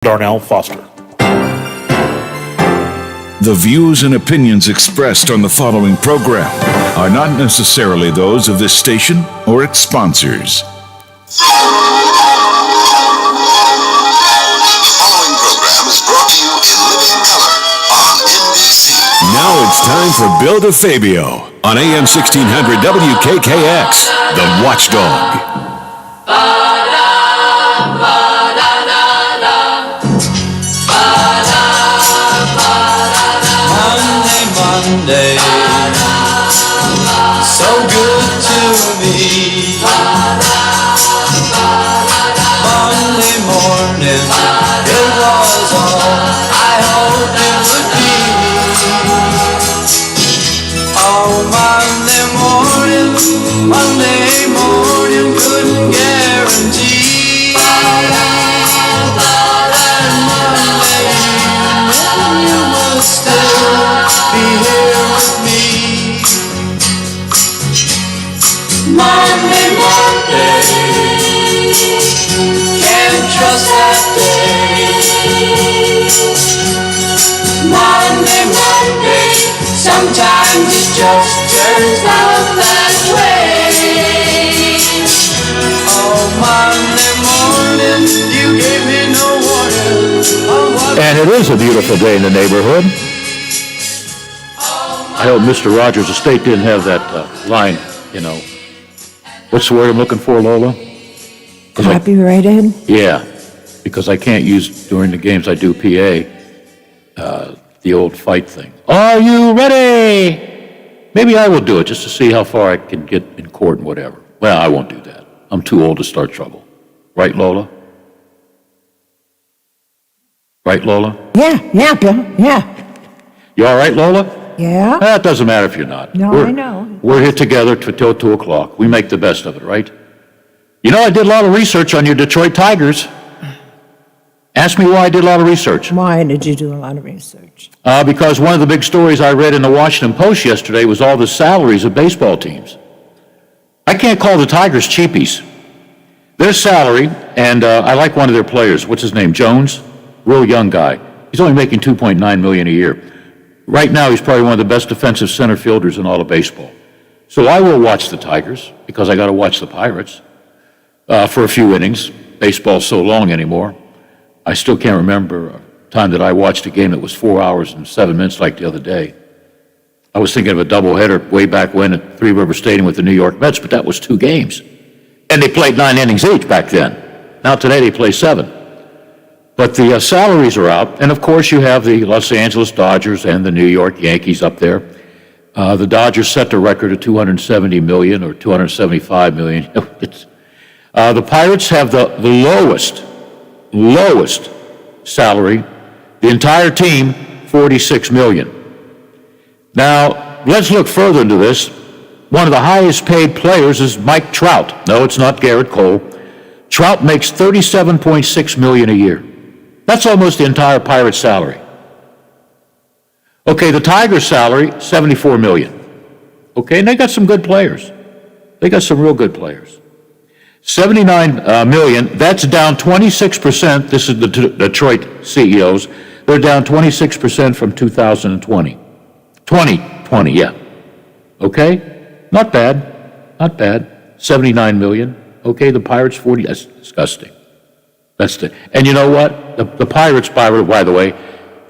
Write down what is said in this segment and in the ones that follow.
Darnell Foster. The views and opinions expressed on the following program are not necessarily those of this station or its sponsors. The following program is brought to you in living color on NBC. Now it's time for Bill DeFabio on AM 1600 WKKX, The Watchdog. Monday, so good to me. Monday morning, it was all I hoped it would be. Oh, Monday morning, couldn't guarantee. Monday, you will still be here with me. Monday, can't trust that day. Monday, sometimes it just turns out that way. Oh, Monday morning, you gave me no warning of what. And it is a beautiful day in the neighborhood. I hope Mr. Rogers' estate didn't have that line, What's the word I'm looking for, Lola? Copyrighted? Yeah, because I can't use, during the games I do PA, the old fight thing. Are you ready? Maybe I will do it just to see how far I can get in court and whatever. Well, I won't do that. I'm too old to start trouble. Right, Lola? Right, Lola? Yeah, Bill, yeah. You all right, Lola? Yeah? It doesn't matter if you're not. No, I know. We're here together till 2 o'clock. We make the best of it, right? I did a lot of research on your Detroit Tigers. Ask me why I did a lot of research. Why did you do a lot of research? Because one of the big stories I read in the Washington Post yesterday was all the salaries of baseball teams. I can't call the Tigers cheapies. Their salary, and I like one of their players. What's his name? Jones? Real young guy. He's only making $2.9 million a year. Right now, he's probably one of the best defensive center fielders in all of baseball. So I will watch the Tigers, because I got to watch the Pirates for a few innings. Baseball's so long anymore. I still can't remember a time that I watched a game that was 4 hours and 7 minutes like the other day. I was thinking of a doubleheader way back when at Three River Stadium with the New York Mets, but that was 2 games. And they played 9 innings each back then. Now today they play 7. But the salaries are out, and of course you have the Los Angeles Dodgers and the New York Yankees up there. The Dodgers set the record at $270 million or $275 million. The Pirates have the lowest salary. The entire team, $46 million. Now, let's look further into this. One of the highest paid players is Mike Trout. No, it's not Garrett Cole. Trout makes $37.6 million a year. That's almost the entire Pirates' salary. Okay, the Tigers' salary, $74 million. Okay, and they got some good players. They got some real good players. $79 million, that's down 26%. This is the Detroit CEOs. They're down 26% from 2020. 2020, yeah. Okay, not bad, not bad. $79 million. Okay, the Pirates, 40, that's disgusting. And you know what? The Pirates, by the way,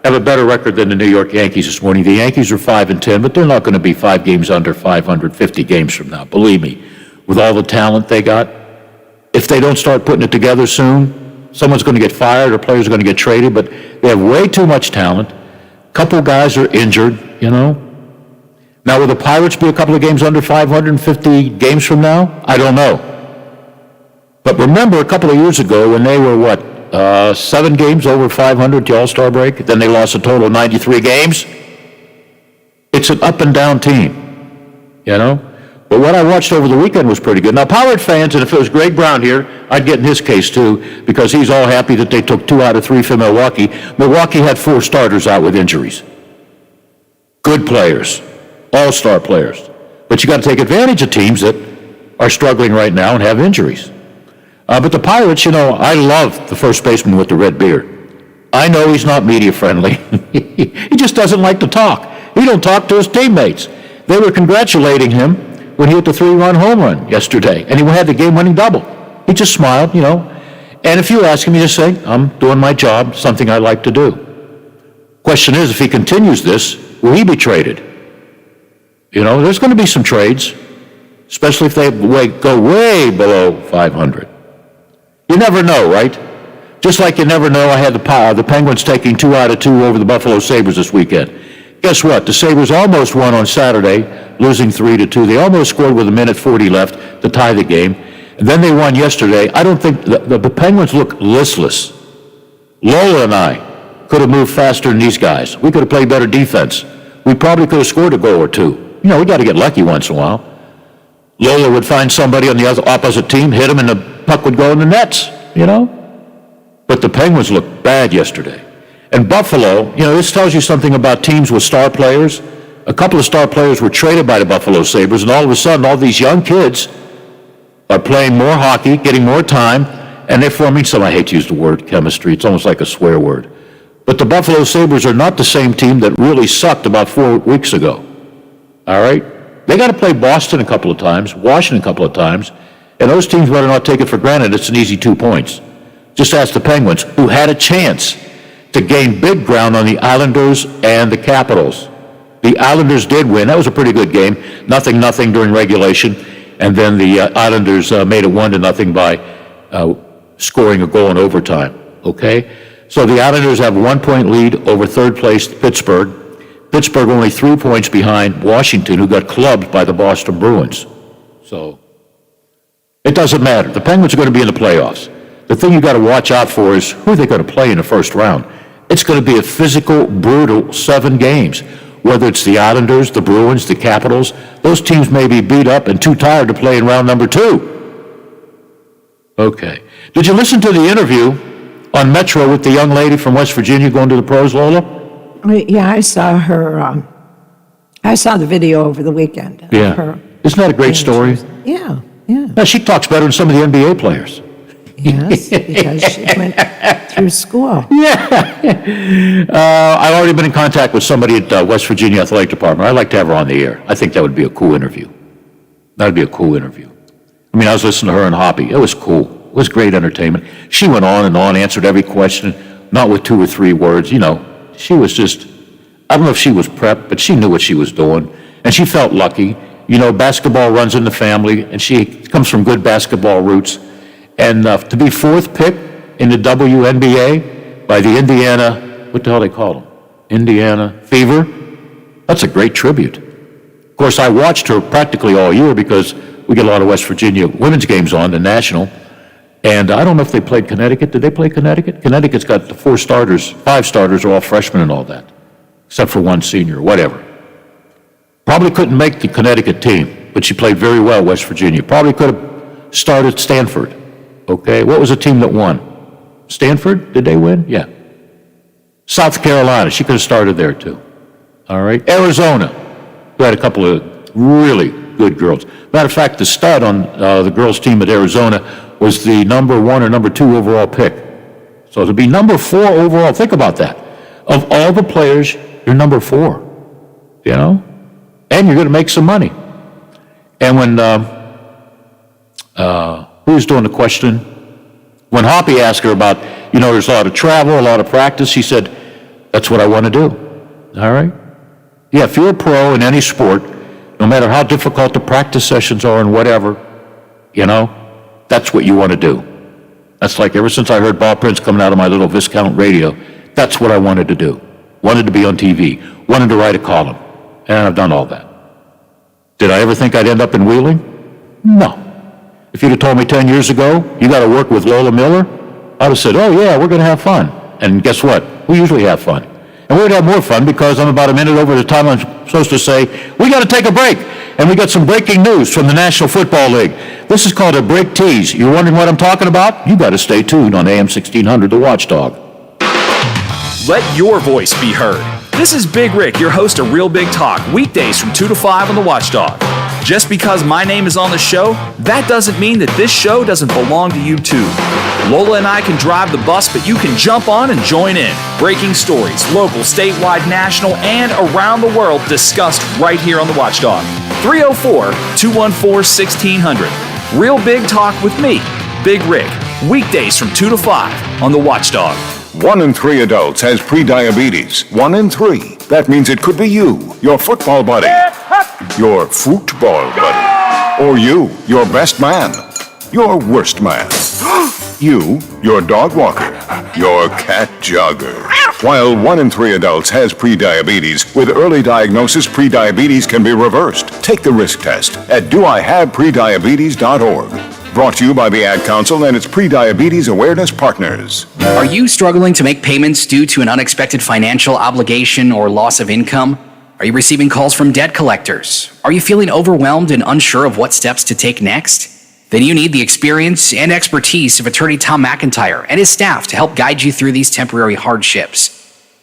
have a better record than the New York Yankees this morning. The Yankees are 5-10, but they're not going to be 5 games under 550 games from now. Believe me, with all the talent they got, if they don't start putting it together soon, someone's going to get fired or players are going to get traded, but they have way too much talent. A couple guys are injured, Now, will the Pirates be a couple of games under 550 games from now? I don't know. But remember a couple of years ago when they were, 7 games over 500 to All-Star break, then they lost a total of 93 games? It's an up and down team, But what I watched over the weekend was pretty good. Now, Pirate fans, and if it was Greg Brown here, I'd get in his case too, because he's all happy that they took 2 out of 3 from Milwaukee. Milwaukee had 4 starters out with injuries. Good players, all-star players. But you got to take advantage of teams that are struggling right now and have injuries. But the Pirates, I love the first baseman with the red beard. I know he's not media friendly. He just doesn't like to talk. He don't talk to his teammates. They were congratulating him when he hit the 3-run home run yesterday, and he had the game-winning double. He just smiled, And if you ask him, he just say, I'm doing my job, something I like to do. Question is, if he continues this, will he be traded? There's going to be some trades, especially if they go way below 500. You never know, right? Just like you never know, I had the Penguins taking 2 out of 2 over the Buffalo Sabres this weekend. Guess what? The Sabres almost won on Saturday, losing 3-2. They almost scored with 1:40 left to tie the game. And then they won yesterday. I don't think the Penguins look listless. Lola and I could have moved faster than these guys. We could have played better defense. We probably could have scored a goal or two. We got to get lucky once in a while. Lola would find somebody on the opposite team, hit him, and the puck would go in the nets, But the Penguins looked bad yesterday. And Buffalo, this tells you something about teams with star players. A couple of star players were traded by the Buffalo Sabres, and all of a sudden, all these young kids are playing more hockey, getting more time, and they're forming some, I hate to use the word chemistry, it's almost like a swear word. But the Buffalo Sabres are not the same team that really sucked about 4 weeks ago. All right? They got to play Boston a couple of times, Washington a couple of times, and those teams better not take it for granted it's an easy 2 points. Just ask the Penguins, who had a chance to gain big ground on the Islanders and the Capitals. The Islanders did win. That was a pretty good game. 0-0 during regulation. And then the Islanders made it 1-0 by scoring a goal in overtime. Okay? So the Islanders have 1 point lead over third place Pittsburgh. Pittsburgh only 3 points behind Washington, who got clubbed by the Boston Bruins. So it doesn't matter. The Penguins are going to be in the playoffs. The thing you got to watch out for is who are they going to play in the first round. It's going to be a physical, brutal 7 games. Whether it's the Islanders, the Bruins, the Capitals, those teams may be beat up and too tired to play in round number 2. Okay. Did you listen to the interview on Metro with the young lady from West Virginia going to the pros, Lola? Yeah, I saw her, I saw the video over the weekend. of Yeah. her. Isn't that a great story? Yeah, yeah. Yeah, she talks better than some of the NBA players. Yes, because she went through school. I've already been in contact with somebody at West Virginia Athletic Department. I'd like to have her on the air. I think that would be a cool interview. That would be a cool interview. I mean, I was listening to her and Hoppy. It was cool. It was great entertainment. She went on and on, answered every question, not with 2 or 3 words. She was just, I don't know if she was prepped, but she knew what she was doing. And she felt lucky. Basketball runs in the family, and she comes from good basketball roots. And to be 4th pick in the WNBA by the Indiana, what the hell they call them? Indiana Fever? That's a great tribute. Of course, I watched her practically all year because we get a lot of West Virginia women's games on, the national. And I don't know if they played Connecticut. Did they play Connecticut? Connecticut's got the 5 starters are all freshmen and all that, except for 1 senior, whatever. Probably couldn't make the Connecticut team, but she played very well, West Virginia. Probably could have started Stanford. Okay, what was the team that won? Stanford? Did they win? Yeah. South Carolina, she could have started there too. All right. Arizona, who had a couple of really good girls. Matter of fact, the stud on the girls' team at Arizona was the number 1 or number 2 overall pick. So to be number 4 overall, think about that. Of all the players, you're number 4. And you're going to make some money. And when who was doing the question? When Hoppy asked her about, there's a lot of travel, a lot of practice, she said, that's what I want to do. All right? Yeah, if you're a pro in any sport, no matter how difficult the practice sessions are and whatever, that's what you want to do. That's like ever since I heard Bob Prince coming out of my little Viscount radio, that's what I wanted to do. Wanted to be on TV, wanted to write a column, and I've done all that. Did I ever think I'd end up in Wheeling? No. If you'd have told me 10 years ago, you got to work with Lola Miller, I'd have said, oh yeah, we're going to have fun. And guess what? We usually have fun. And we're going to have more fun because I'm about a minute over the time I'm supposed to say, we got to take a break. And we got some breaking news from the National Football League. This is called a break tease. You're wondering what I'm talking about? You got to stay tuned on AM 1600, The Watchdog. Let your voice be heard. This is Big Rick, your host of Real Big Talk, weekdays from 2 to 5 on The Watchdog. Just because my name is on the show, that doesn't mean that this show doesn't belong to you too. Lola and I can drive the bus, but you can jump on and join in. Breaking stories, local, statewide, national, and around the world discussed right here on The Watchdog. 304-214-1600. Real Big Talk with me, Big Rick. Weekdays from 2 to 5 on The Watchdog. 1 in 3 adults has prediabetes. 1 in 3. That means it could be you, your football buddy, your football buddy, or you, your best man, your worst man, you, your dog walker, your cat jogger. While 1 in 3 adults has prediabetes, with early diagnosis, prediabetes can be reversed. Take the risk test at doihaveprediabetes.org. Brought to you by the Ad Council and its Prediabetes Awareness Partners. Are you struggling to make payments due to an unexpected financial obligation or loss of income? Are you receiving calls from debt collectors? Are you feeling overwhelmed and unsure of what steps to take next? Then you need the experience and expertise of attorney Tom McIntyre and his staff to help guide you through these temporary hardships.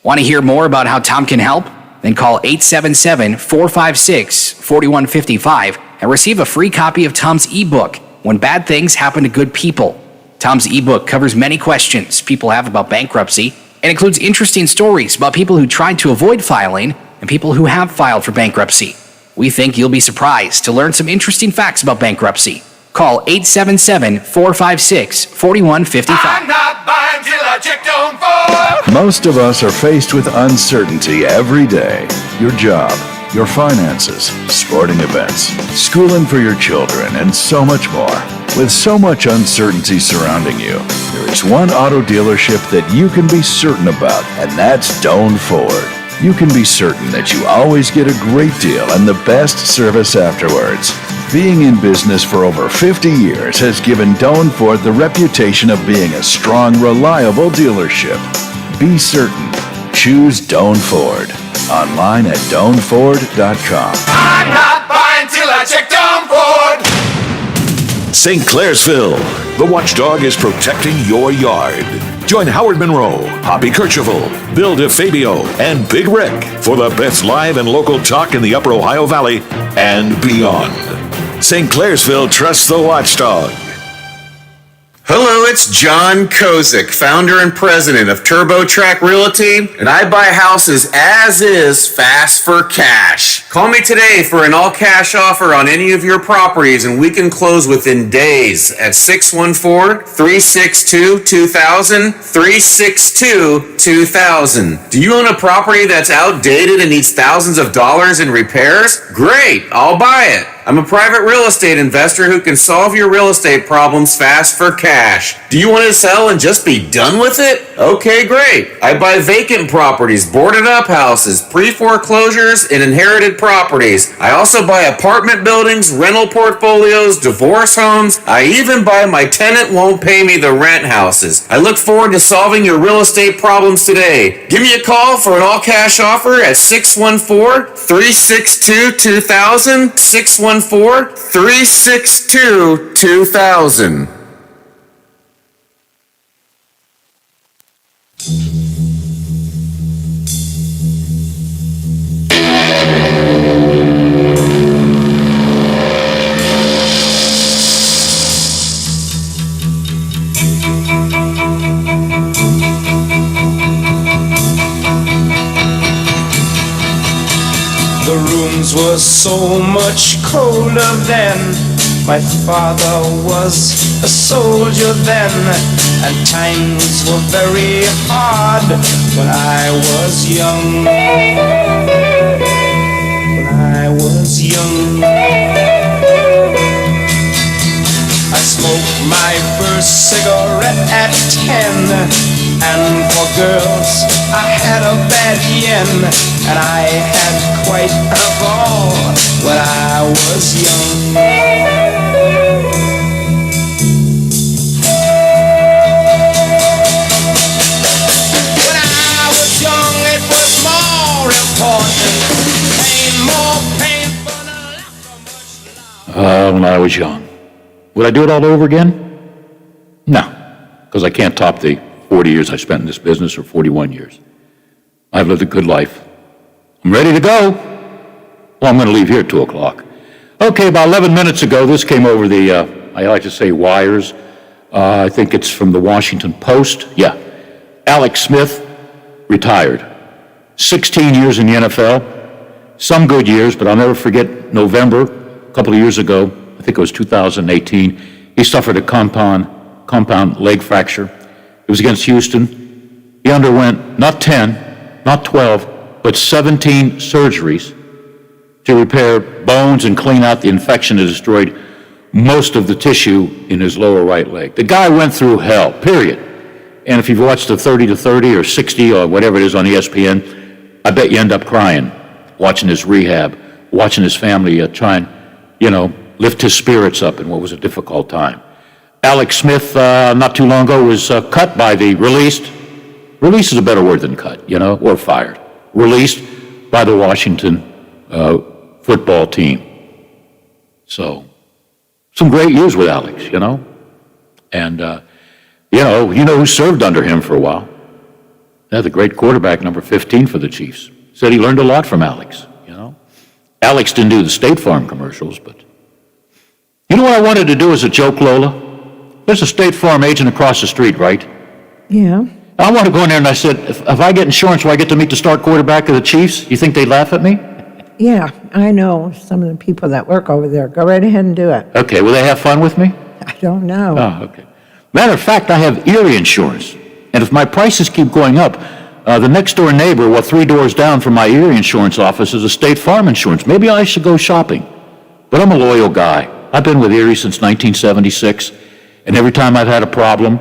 Want to hear more about how Tom can help? Then call 877-456-4155 and receive a free copy of Tom's ebook, When Bad Things Happen to Good People. Tom's ebook covers many questions people have about bankruptcy and includes interesting stories about people who tried to avoid filing and people who have filed for bankruptcy. We think you'll be surprised to learn some interesting facts about bankruptcy. Call 877-456-4155. I'm not buying till I checked on Ford. Most of us are faced with uncertainty every day. Your job, your finances, sporting events, schooling for your children, and so much more. With so much uncertainty surrounding you, there is one auto dealership that you can be certain about, and that's Doan Ford. You can be certain that you always get a great deal and the best service afterwards. Being in business for over 50 years has given Doan Ford the reputation of being a strong, reliable dealership. Be certain. Choose Doan Ford. Online at doanford.com. I'm not buying till I checked on Ford. St. Clairsville, the Watchdog is protecting your yard. Join Howard Monroe, Hoppy Kercheval, Bill DeFabio, and Big Rick for the best live and local talk in the Upper Ohio Valley and beyond. St. Clairsville trusts the Watchdog. Hello, it's John Kozik, founder and president of TurboTrack Realty, and I buy houses as is, fast for cash. Call me today for an all-cash offer on any of your properties, and we can close within days at 614-362-2000, 362-2000. Do you own a property that's outdated and needs thousands of dollars in repairs? Great, I'll buy it. I'm a private real estate investor who can solve your real estate problems fast for cash. Do you want to sell and just be done with it? Okay, great. I buy vacant properties, boarded up houses, pre-foreclosures, and inherited properties. I also buy apartment buildings, rental portfolios, divorce homes. I even buy my tenant won't pay me the rent houses. I look forward to solving your real estate problems today. Give me a call for an all-cash offer at 614-362-2000, 614-362-2000. The rooms were so much colder then. My father was a soldier then, and times were very hard when I was young. When I was young, I smoked my first cigarette at 10, and for girls I had a bad yen, and I had quite a ball when I was young. When I was young, it was more important, more painful, not so much love. When I was young. Would I do it all over again? No, because I can't top the 40 years I spent in this business, or 41 years. I've lived a good life. I'm ready to go. Well, I'm going to leave here at 2 o'clock. Okay, about 11 minutes ago, this came over the, I like to say wires. I think it's from the Washington Post. Yeah. Alex Smith retired. 16 years in the NFL. Some good years, but I'll never forget November, a couple of years ago, I think it was 2018, he suffered a compound leg fracture. It was against Houston. He underwent not 10, not 12, but 17 surgeries to repair bones and clean out the infection that destroyed most of the tissue in his lower right leg. The guy went through hell, period. And if you've watched the 30 to 30 or 60 or whatever it is on ESPN, I bet you end up crying, watching his rehab, watching his family try and, lift his spirits up in what was a difficult time. Alex Smith, not too long ago, was cut by the released is a better word than cut, or fired. Released by the Washington football team. So, some great years with Alex, And, who served under him for a while? Yeah, the great quarterback, number 15 for the Chiefs. Said he learned a lot from Alex, Alex didn't do the State Farm commercials, but... You know what I wanted to do as a joke, Lola? There's a State Farm agent across the street, right? Yeah. I want to go in there and I said, if I get insurance, will I get to meet the star quarterback of the Chiefs? You think they'd laugh at me? Yeah, I know some of the people that work over there. Go right ahead and do it. Okay, will they have fun with me? I don't know. Oh, okay. Matter of fact, I have Erie insurance. And if my prices keep going up, the next door neighbor, 3 doors down from my Erie insurance office, is a State Farm insurance. Maybe I should go shopping. But I'm a loyal guy. I've been with Erie since 1976. And every time I've had a problem,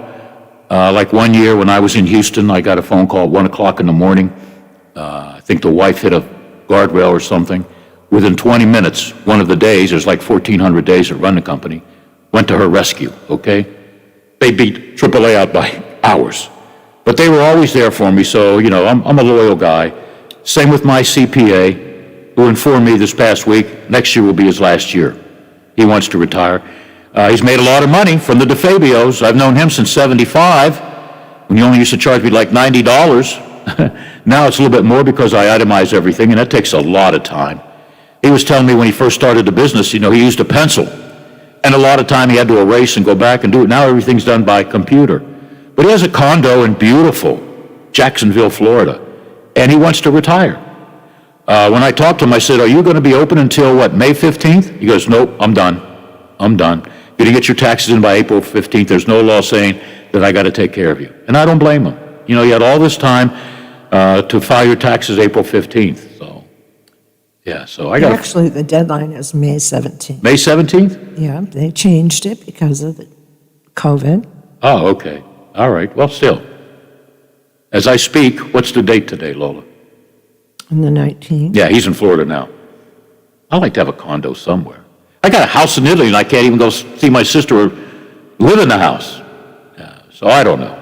like one year when I was in Houston, I got a phone call at 1 o'clock in the morning. I think the wife hit a guardrail or something. Within 20 minutes, one of the days, there's like 1,400 days that run the company, went to her rescue, okay? They beat AAA out by hours. But they were always there for me, so, I'm a loyal guy. Same with my CPA, who informed me this past week, next year will be his last year. He wants to retire. He's made a lot of money from the DeFabios. I've known him since 75, when he only used to charge me like $90. Now it's a little bit more because I itemize everything, and that takes a lot of time. He was telling me when he first started the business, he used a pencil. And a lot of time he had to erase and go back and do it. Now everything's done by computer. But he has a condo in beautiful Jacksonville, Florida, and he wants to retire. When I talked to him, I said, are you going to be open until, May 15th? He goes, nope, I'm done. You're going to get your taxes in by April 15th. There's no law saying that I got to take care of you. And I don't blame him. You had all this time to file your taxes April 15th. So, yeah, so I got Actually, the deadline is May 17th. May 17th? Yeah, they changed it because of the COVID. Oh, okay. All right. Well, still. As I speak, what's the date today, Lola? On the 19th. Yeah, he's in Florida now. I'd like to have a condo somewhere. I got a house in Italy, and I can't even go see my sister or live in the house. Yeah, so I don't know.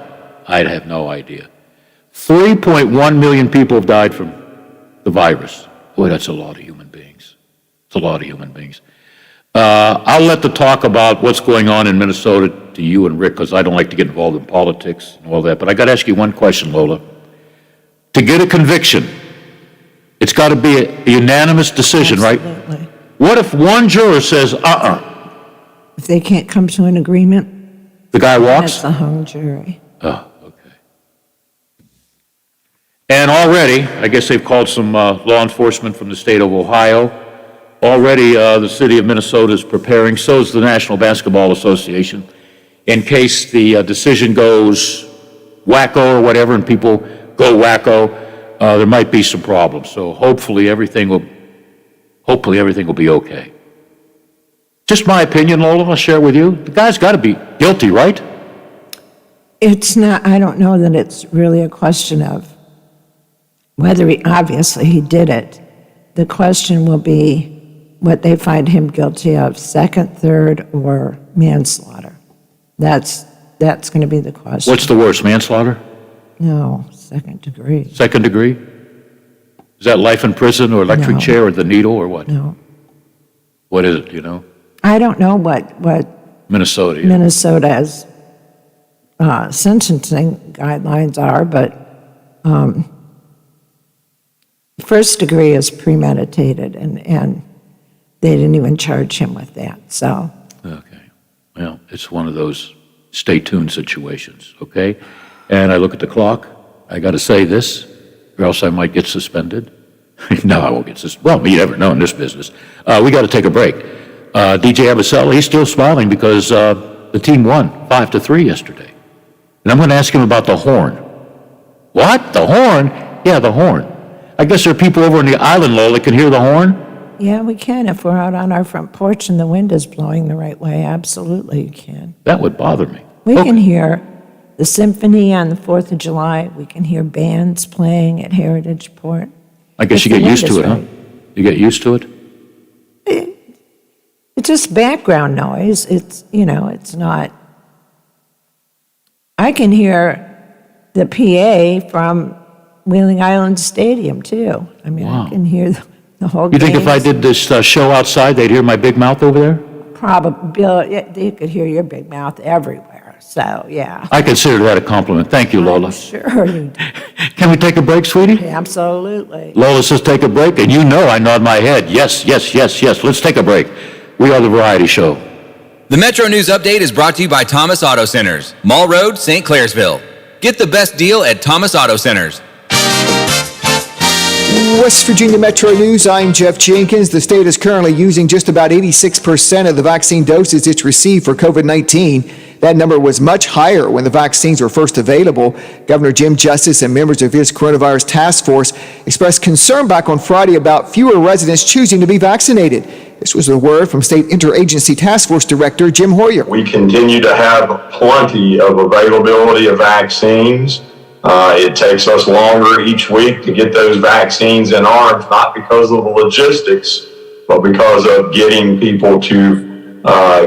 I have no idea. 3.1 million people have died from the virus. Boy, that's a lot of human beings. It's a lot of human beings. I'll let the talk about what's going on in Minnesota to you and Rick, because I don't like to get involved in politics and all that. But I got to ask you one question, Lola. To get a conviction, it's got to be a unanimous decision, Absolutely. Right? What if one juror says, If they can't come to an agreement, the guy walks? that's a hung jury. Oh, okay. And already, I guess they've called some law enforcement from the state of Ohio. Already, the city of Minnesota is preparing, so is the National Basketball Association, in case the decision goes wacko or whatever, and people go wacko, there might be some problems. So hopefully everything will be okay. Just my opinion, Lola, I'll share with you. The guy's got to be guilty, right? It's not, I don't know that it's really a question of whether obviously he did it. The question will be what they find him guilty of, second, third, or manslaughter. That's going to be the question. What's the worst, manslaughter? No, second degree. Second degree? Is that life in prison or electric No. chair or the needle or what? No. What is it, you know? I don't know what Minnesota, yeah. Minnesota's sentencing guidelines are, but first degree is premeditated, and they didn't even charge him with that, so. Okay. Well, it's one of those stay tuned situations, okay? And I look at the clock. I got to say this, or else I might get suspended. No, I won't get suspended. Well, you never know in this business. We got to take a break. DJ Abicelli, he's still smiling because the team won 5-3 yesterday. And I'm going to ask him about the horn. What? The horn? Yeah, the horn. I guess there are people over in the island, Lola, that can hear the horn? Yeah, we can. If we're out on our front porch and the wind is blowing the right way, absolutely you can. That would bother me. We Okay. can hear the symphony on the 4th of July. We can hear bands playing at Heritage Port. I guess If you the get wind used is to it, huh? right. You get used to it? It's just background noise. It's, it's not. I can hear the PA from Wheeling Island Stadium, too. I mean, Wow. I can hear the whole You think if I games. did this show outside, they'd hear my big mouth over there? Probably, you could hear your big mouth everywhere, so, yeah. I consider that a compliment. Thank you, Lola. Sure, you do. Can we take a break, sweetie? Absolutely. Lola says take a break, and you know I nod my head. Yes, yes, yes, yes. Let's take a break. We are the Variety Show. The Metro News Update is brought to you by Thomas Auto Centers, Mall Road, St. Clairsville. Get the best deal at Thomas Auto Centers. West Virginia Metro News, I'm Jeff Jenkins. The state is currently using just about 86% of the vaccine doses it's received for COVID-19. That number was much higher when the vaccines were first available. Governor Jim Justice and members of his coronavirus task force expressed concern back on Friday about fewer residents choosing to be vaccinated. This was a word from State Interagency Task Force Director Jim Hoyer. We continue to have plenty of availability of vaccines. It takes us longer each week to get those vaccines in arms, not because of the logistics, but because of getting people to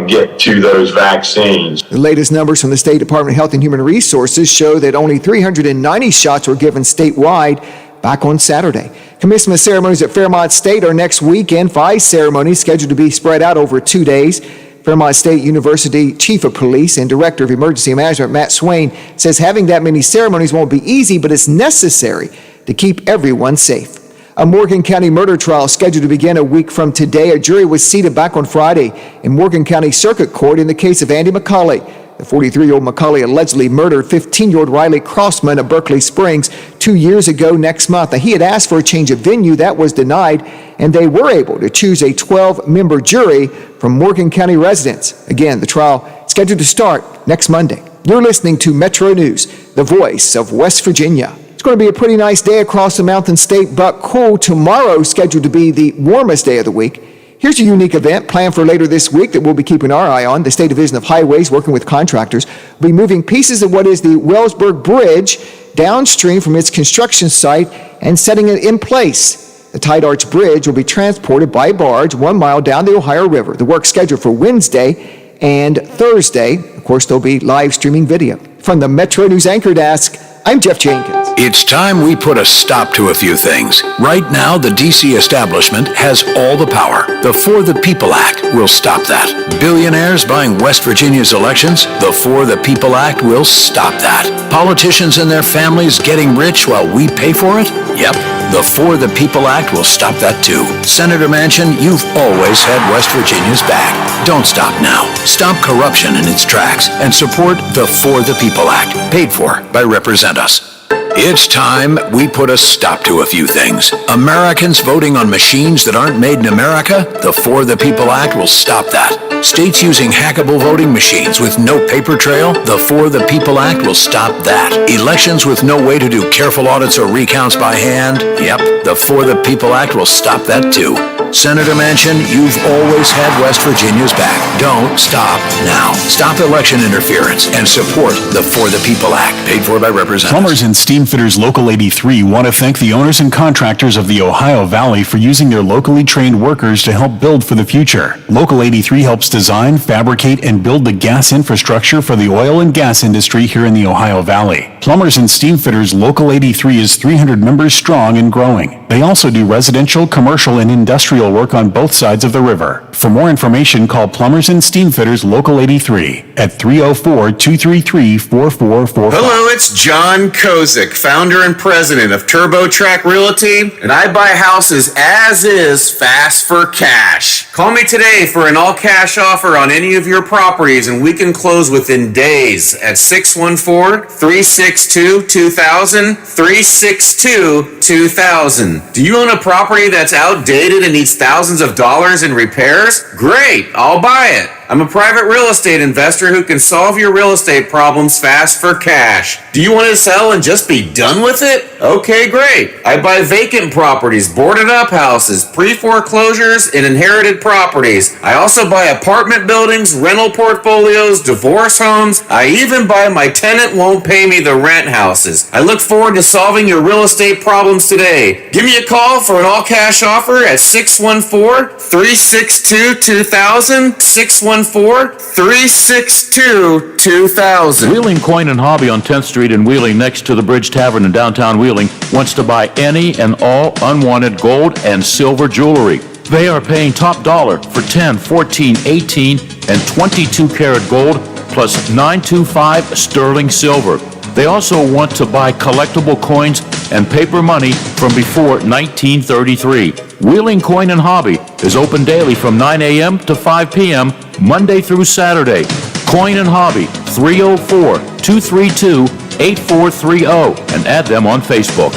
get to those vaccines. The latest numbers from the State Department of Health and Human Resources show that only 390 shots were given statewide back on Saturday. Commencement ceremonies at Fairmont State are next weekend. 5 ceremonies scheduled to be spread out over 2 days. Fairmont State University Chief of Police and Director of Emergency Management Matt Swain says having that many ceremonies won't be easy, but it's necessary to keep everyone safe. A Morgan County murder trial scheduled to begin a week from today. A jury was seated back on Friday in Morgan County Circuit Court in the case of Andy McCauley. The 43-year-old McCauley allegedly murdered 15-year-old Riley Crossman of Berkeley Springs 2 years ago next month. Now, he had asked for a change of venue. That was denied, and they were able to choose a 12-member jury from Morgan County residents. Again, the trial scheduled to start next Monday. You're listening to Metro News, the voice of West Virginia. It's going to be a pretty nice day across the Mountain State, but cool. Tomorrow scheduled to be the warmest day of the week. Here's a unique event planned for later this week that we'll be keeping our eye on. The State Division of Highways, working with contractors, will be moving pieces of what is the Wellsburg Bridge downstream from its construction site and setting it in place. The Tide Arch Bridge will be transported by barge 1 mile down the Ohio River. The work scheduled for Wednesday and Thursday. Of course, there'll be live streaming video. From the Metro News Anchor Desk, I'm Jeff Jenkins. It's time we put a stop to a few things. Right now, the D.C. establishment has all the power. The For the People Act will stop that. Billionaires buying West Virginia's elections, the For the People Act will stop that. Politicians and their families getting rich while we pay for it? Yep, the For the People Act will stop that too. Senator Manchin, you've always had West Virginia's back. Don't stop now. Stop corruption in its tracks and support the For the People Act, paid for by Represent Us. It's time we put a stop to a few things. Americans voting on machines that aren't made in America? The For the People Act will stop that. States using hackable voting machines with no paper trail? The For the People Act will stop that. Elections with no way to do careful audits or recounts by hand? Yep, the For the People Act will stop that too. Senator Manchin, you've always had West Virginia's back. Don't stop now. Stop election interference and support the For the People Act, paid for by Representatives. Plumbers and Steam Fitters Local 83 want to thank the owners and contractors of the Ohio Valley for using their locally trained workers to help build for the future. Local 83 helps design, fabricate, and build the gas infrastructure for the oil and gas industry here in the Ohio Valley. Plumbers and Steam Fitters Local 83 is 300 members strong and growing. They also do residential, commercial, and industrial work on both sides of the river. For more information, call Plumbers and Steam Fitters Local 83 at 304-233-4445. Hello, it's John Kozik, founder and president of TurboTrack Realty, and I buy houses as is, fast for cash. Call me today for an all-cash offer on any of your properties, and we can close within days at 614-362-2000, 362-2000. Do you own a property that's outdated and needs thousands of dollars in repairs? Great, I'll buy it. I'm a private real estate investor who can solve your real estate problems fast for cash. Do you want to sell and just be done with it? Okay, great. I buy vacant properties, boarded up houses, pre-foreclosures, and inherited properties. I also buy apartment buildings, rental portfolios, divorce homes. I even buy my tenant won't pay me the rent houses. I look forward to solving your real estate problems today. Give me a call for an all-cash offer at 614-362-2000, 614-362-2000. Wheeling Coin and Hobby on 10th Street in Wheeling, next to the Bridge Tavern in downtown Wheeling, wants to buy any and all unwanted gold and silver jewelry. They are paying top dollar for 10, 14, 18, and 22 karat gold plus 925 sterling silver. They also want to buy collectible coins and paper money from before 1933. Wheeling Coin and Hobby is open daily from 9 a.m. to 5 p.m., Monday through Saturday. Coin and Hobby, 304-232-8430, and add them on Facebook.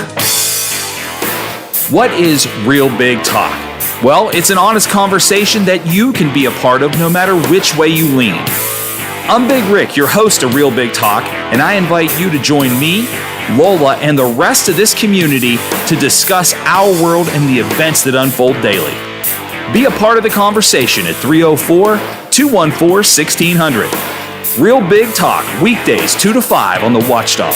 What is Real Big Talk? Well, it's an honest conversation that you can be a part of no matter which way you lean. I'm Big Rick, your host of Real Big Talk, and I invite you to join me, Lola, and the rest of this community to discuss our world and the events that unfold daily. Be a part of the conversation at 304-214-1600. Real Big Talk, weekdays 2 to 5 on the Watchdog.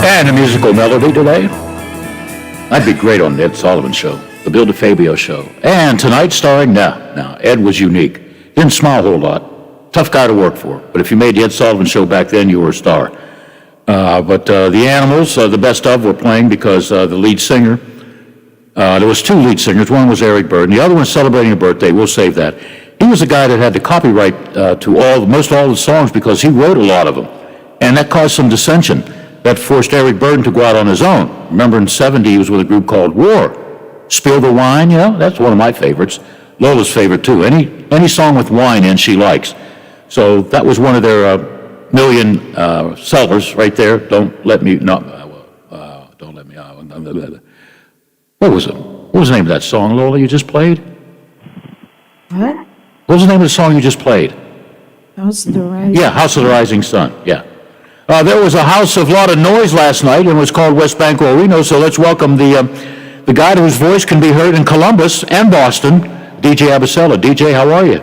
And a musical melody today. I'd be great on the Ed Sullivan Show, the Bill DeFabio Show. And tonight starring, now, Ed was unique. Didn't smile a whole lot. Tough guy to work for. But if you made the Ed Sullivan Show back then, you were a star. But the Animals, the best of, were playing because the lead singer, there was two lead singers. One was Eric Bird, and the other one celebrating a birthday. We'll save that. He was the guy that had the copyright to most all the songs because he wrote a lot of them. And that caused some dissension. That forced Eric Burden to go out on his own. Remember in '70 he was with a group called War. Spill the Wine, that's one of my favorites. Lola's favorite too. Any song with wine in she likes. So that was one of their million sellers right there. Don't let me. What was it? What was the name of that song, Lola, you just played? What? What was the name of the song you just played? House of the Rising. Yeah, House of the Rising Sun, yeah. There was a house of lot of noise last night, and it was called West Banco Reno, so let's welcome the guy whose voice can be heard in Columbus and Boston, DJ Abasella. DJ, how are you?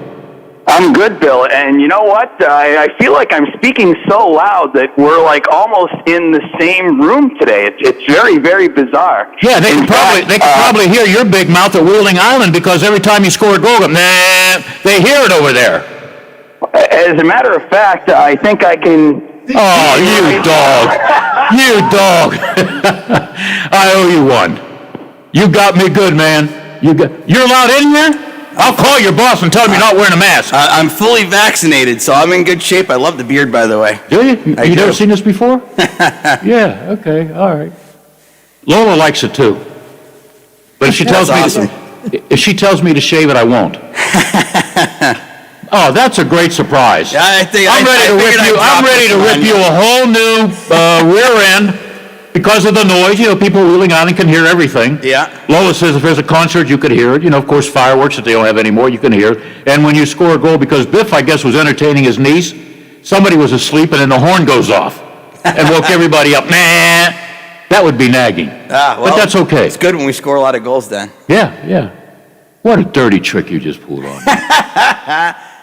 I'm good, Bill, and you know what? I feel like I'm speaking so loud that we're like almost in the same room today. It's very, very bizarre. Yeah, they can probably hear your big mouth at Wheeling Island because every time you score a goal, they hear it over there. As a matter of fact, I think I can... Oh, you dog. You dog. I owe you one. You got me good, man. You're allowed in here? I'll call your boss and tell him you're not wearing a mask. I'm fully vaccinated, so I'm in good shape. I love the beard, by the way. Do you? I You do. never seen this before? Yeah, okay, all right. Lola likes it too. But if she tells That's me, if she tells me to shave it, I won't. Oh, that's a great surprise. Yeah, I think I'm ready to figured rip I'd you. I'm drop ready this to one rip on you a whole new rear end because of the noise. You know, people wheeling on and can hear everything. Yeah. Lola says if there's a concert, you could hear it. You know, of course, fireworks that they don't have anymore, you can hear it. And when you score a goal, because Biff, I guess, was entertaining his niece, somebody was asleep, and then the horn goes off and woke everybody up. Nah, that would be nagging. Well, but that's okay. It's good when we score a lot of goals then. Yeah. What a dirty trick you just pulled on me.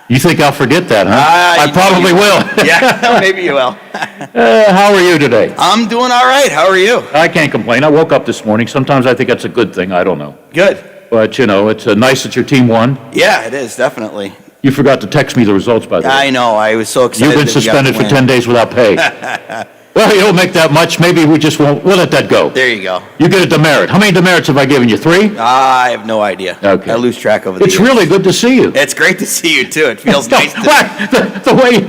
You think I'll forget that, huh? I probably will. Yeah, maybe you will. How are you today? I'm doing all right. How are you? I can't complain. I woke up this morning. Sometimes I think that's a good thing. I don't know. Good. But, you know, it's nice that your team won. Yeah, it is, definitely. You forgot to text me the results, by the way. I know. I was so excited. You've been that we got suspended to for win. 10 days without pay. Well, you don't make that much. Maybe we just won't. We'll let that go. There you go. You get a demerit. How many demerits have I given you? 3? I have no idea. Okay. I lose track over the It's years. really good to see you. It's great to see you, too. It feels nice to... The way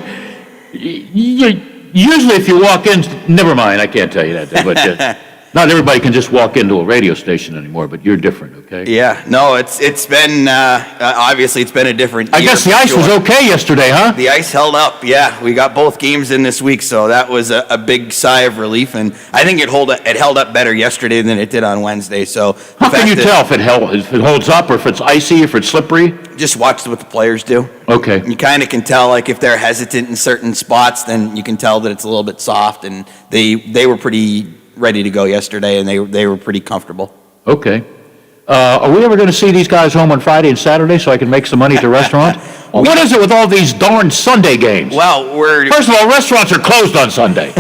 usually if you walk in, never mind, I can't tell you that. But not everybody can just walk into a radio station anymore. But you're different, okay? Yeah. No, it's been obviously it's been a different I year guess the for ice was sure. okay yesterday, huh? The ice held up. Yeah, we got both games in this week, so that was a big sigh of relief. And I think it held up better yesterday than it did on Wednesday. So How can you tell if it holds up, or if it's icy, if it's slippery? Just watch what the players do. Okay. You kind of can tell, like if they're hesitant in certain spots, then you can tell that it's a little bit soft. And they were pretty ready to go yesterday, and they were pretty comfortable. Okay. Are we ever going to see these guys home on Friday and Saturday so I can make some money at the restaurant? What is it with all these darn Sunday games? Well, First of all, restaurants are closed on Sunday.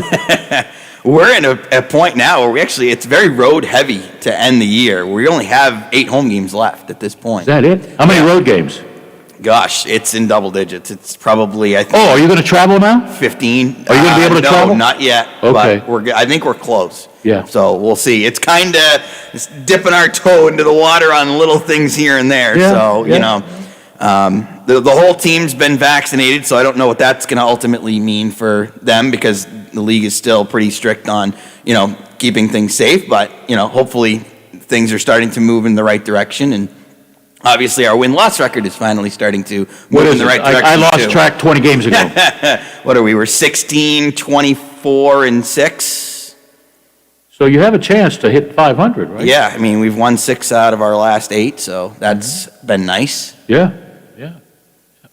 We're in a point now where it's very road heavy to end the year. We only have 8 home games left at this point. Is that it? How many road games? Gosh, it's in double digits. It's probably, I think. Oh, are you going to travel now? 15. Are you going to be able to no, travel? Not yet. Okay. But I think we're close. Yeah. So we'll see. It's kind of dipping our toe into the water on little things here and there. Yeah, So, yeah. you know, the whole team's been vaccinated, so I don't know what that's going to ultimately mean for them because the league is still pretty strict on, you know, keeping things safe. But, you know, hopefully things are starting to move in the right direction. And obviously our win-loss record is finally starting to move in the right direction. I lost too. track 20 games ago. What are we? We're 16, 24, and 6. So you have a chance to hit 500, right? Yeah, I mean, we've won 6 out of our last 8, so that's been nice. Yeah.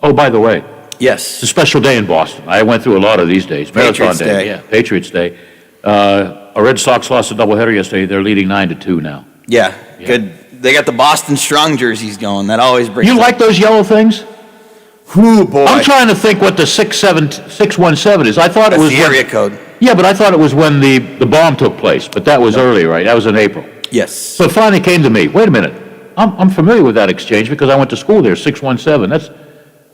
Oh, by the way, Yes. it's a special day in Boston. I went through a lot of these days. Marathon Patriots Day. Yeah, Patriots Day. Our Red Sox lost a doubleheader yesterday. They're leading 9-2 now. Yeah, good. They got the Boston Strong jerseys going. That always brings You like those yellow things? Ooh, boy. I'm trying to think what the 617 is. I thought That's it was the area code. Yeah, but I thought it was when the bomb took place, but that was early, right? That was in April. Yes. So it finally came to me, wait a minute, I'm familiar with that exchange because I went to school there, 617.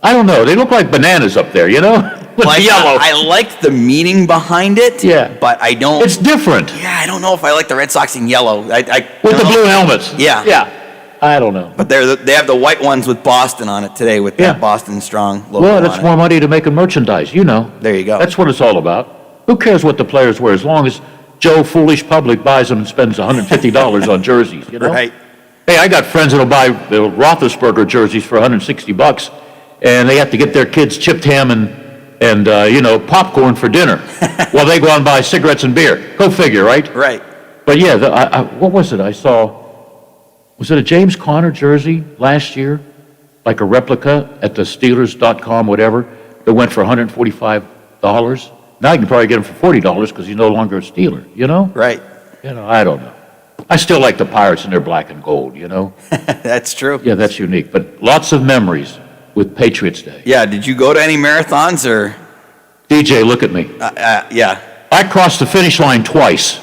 I don't know, they look like bananas up there, you know? With Well, the yellow. I like the meaning behind it. Yeah. But I don't. It's different. Yeah, I don't know if I like the Red Sox in yellow. With don't the know. blue helmets. Yeah. Yeah, I don't know. But they have the white ones with Boston on it today with Yeah. that Boston Strong logo Well, on that's it. more money to making merchandise, you know. There you go. That's what it's all about. Who cares what the players wear as long as Joe Foolish Public buys them and spends $150 on jerseys, you know? Right. Hey, I got friends that'll buy the Roethlisberger jerseys for $160, and they have to get their kids chipped ham and you know, popcorn for dinner while they go out and buy cigarettes and beer. Go figure, right? Right. But yeah, what was it? I saw, was it a James Conner jersey last year? Like a replica at the Steelers.com, whatever, that went for $145. Now you can probably get him for $40 because he's no longer a Steeler, you know? Right. You know, I don't know. I still like the Pirates in their black and gold, you know? That's true. Yeah, that's unique. But lots of memories with Patriots Day. Yeah, did you go to any marathons or? DJ, look at me. Yeah. I crossed the finish line twice,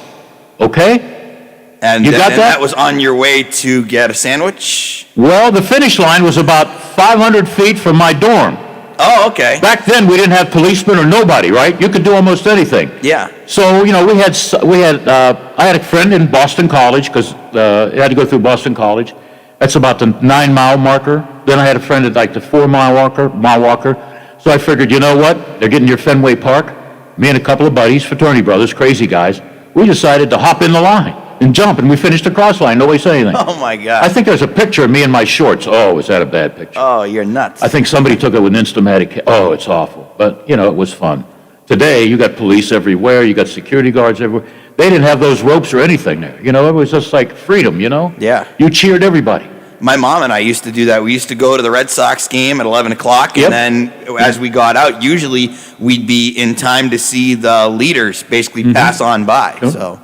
okay? And You got and that? that was on your way to get a sandwich? Well, the finish line was about 500 feet from my dorm. Oh, okay. Back then, we didn't have policemen or nobody, right? You could do almost anything. Yeah. So, you know, I had a friend in Boston College, because I had to go through Boston College. That's about the 9-mile marker. Then I had a friend that liked the 4-mile walker. So I figured, you know what? They're getting near Fenway Park. Me and a couple of buddies, fraternity brothers, crazy guys, we decided to hop in the line and jump, and we finished the cross line. Nobody said anything. Oh, my God. I think there's a picture of me in my shorts. Oh, is that a bad picture? Oh, you're nuts. I think somebody took it with an Instamatic. Oh, it's awful. But, you know, it was fun. Today, you got police everywhere. You got security guards everywhere. They didn't have those ropes or anything there. You know, it was just like freedom, you know? Yeah. You cheered everybody. My mom and I used to do that. We used to go to the Red Sox game at 11 o'clock, Yep. and then as we got out, usually we'd be in time to see the leaders basically pass on by. Sure. So,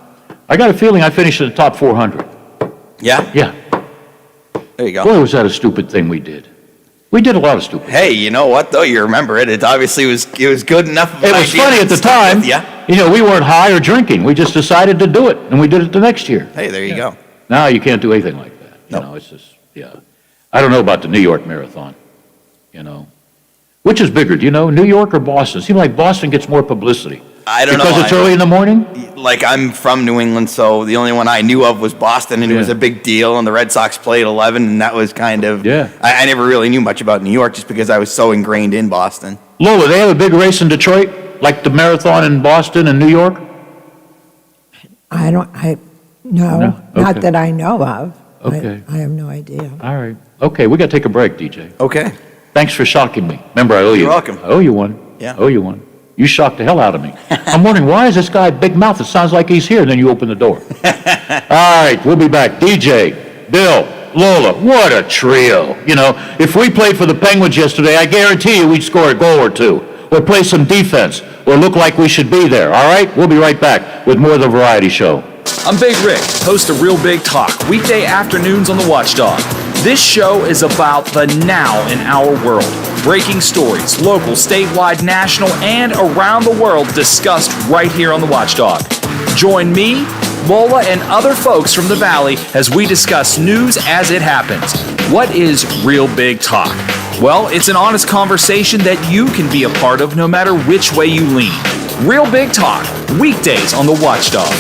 I got a feeling I finished in the top 400. yeah, Yeah. there you go. Boy, was that a stupid thing we did. We did a lot of stupid things. Hey, you know what, though? You remember it. It obviously was good enough. of an It was idea funny to at the stick time. with, yeah. You know, we weren't high or drinking. We just decided to do it, and we did it the next year. Hey, there you go. Now you can't do anything like that. You know, it's just, yeah. I don't know about the New York Marathon, you know. Which is bigger, do you know, New York or Boston? It seems like Boston gets more publicity. I don't know. Because it's early in the morning? Like, I'm from New England, so the only one I knew of was Boston, and it was a big deal, and the Red Sox played 11, and that was kind of... Yeah. I never really knew much about New York just because I was so ingrained in Boston. Lola, they have a big race in Detroit, like the marathon in Boston and New York? No, No? not Okay. that I know of. Okay. I have no idea. All right. Okay, we got to take a break, DJ. Okay. Thanks for shocking me. Remember, I owe you. You're welcome. I owe you one. Yeah. I owe you one. You shocked the hell out of me. I'm wondering, why is this guy big mouth? It sounds like he's here, and then you open the door. All right, we'll be back. DJ, Bill, Lola, what a trio. You know, if we played for the Penguins yesterday, I guarantee you we'd score a goal or two, or play some defense, or look like we should be there. All right? We'll be right back with more of the variety show. I'm Big Rick, host of Real Big Talk, weekday afternoons on the Watchdog. This show is about the now in our world. Breaking stories, local, statewide, national, and around the world discussed right here on the Watchdog. Join me, Lola, and other folks from the Valley as we discuss news as it happens. What is Real Big Talk? Well, it's an honest conversation that you can be a part of no matter which way you lean. Real Big Talk, weekdays on the Watchdog.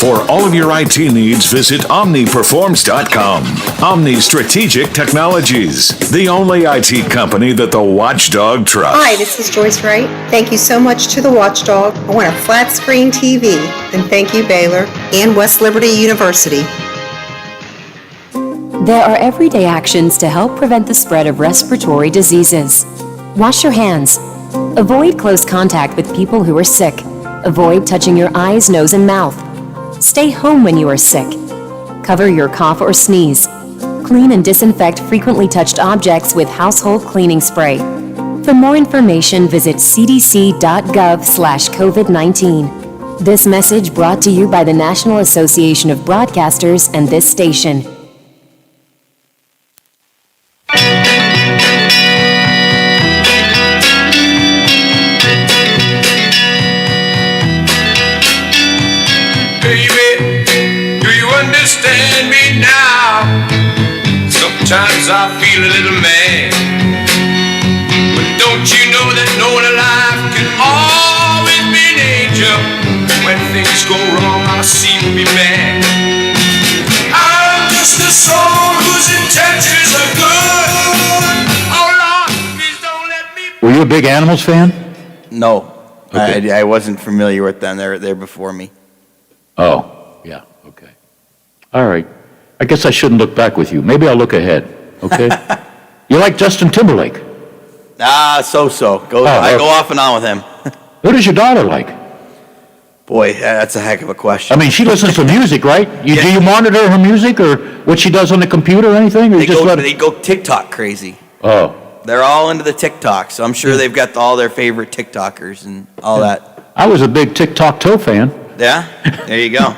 For all of your IT needs, visit OmniPerforms.com. Omni Strategic Technologies, the only IT company that the Watchdog trusts. Hi, this is Joyce Wright. Thank you so much to the Watchdog. I want a flat screen TV. And thank you, Baylor and West Liberty University. There are everyday actions to help prevent the spread of respiratory diseases. Wash your hands. Avoid close contact with people who are sick. Avoid touching your eyes, nose, and mouth. Stay home when you are sick. Cover your cough or sneeze. Clean and disinfect frequently touched objects with household cleaning spray. For more information, visit cdc.gov/COVID-19. This message brought to you by the National Association of Broadcasters and this station. Understand me now. Sometimes I feel a little mad, but don't you know that no one alive can always be an angel? When things go wrong, I seem to be mad. I'm just a soul whose intentions are good. Oh Lord, please don't let me. Were you a big Animals fan? No. Okay. I wasn't familiar with them. They're before me. Oh, yeah, okay. All right. I guess I shouldn't look back with you. Maybe I'll look ahead, okay? You like Justin Timberlake? So-so. I go off and on with him. Who does your daughter like? Boy, that's a heck of a question. I mean, she listens to music, right? Do you monitor her music or what she does on the computer or anything? Or They go TikTok crazy. Oh. They're all into the TikTok, so I'm sure they've got all their favorite TikTokers and all that. I was a big Tic-Tac-Toe fan. Yeah? There you go.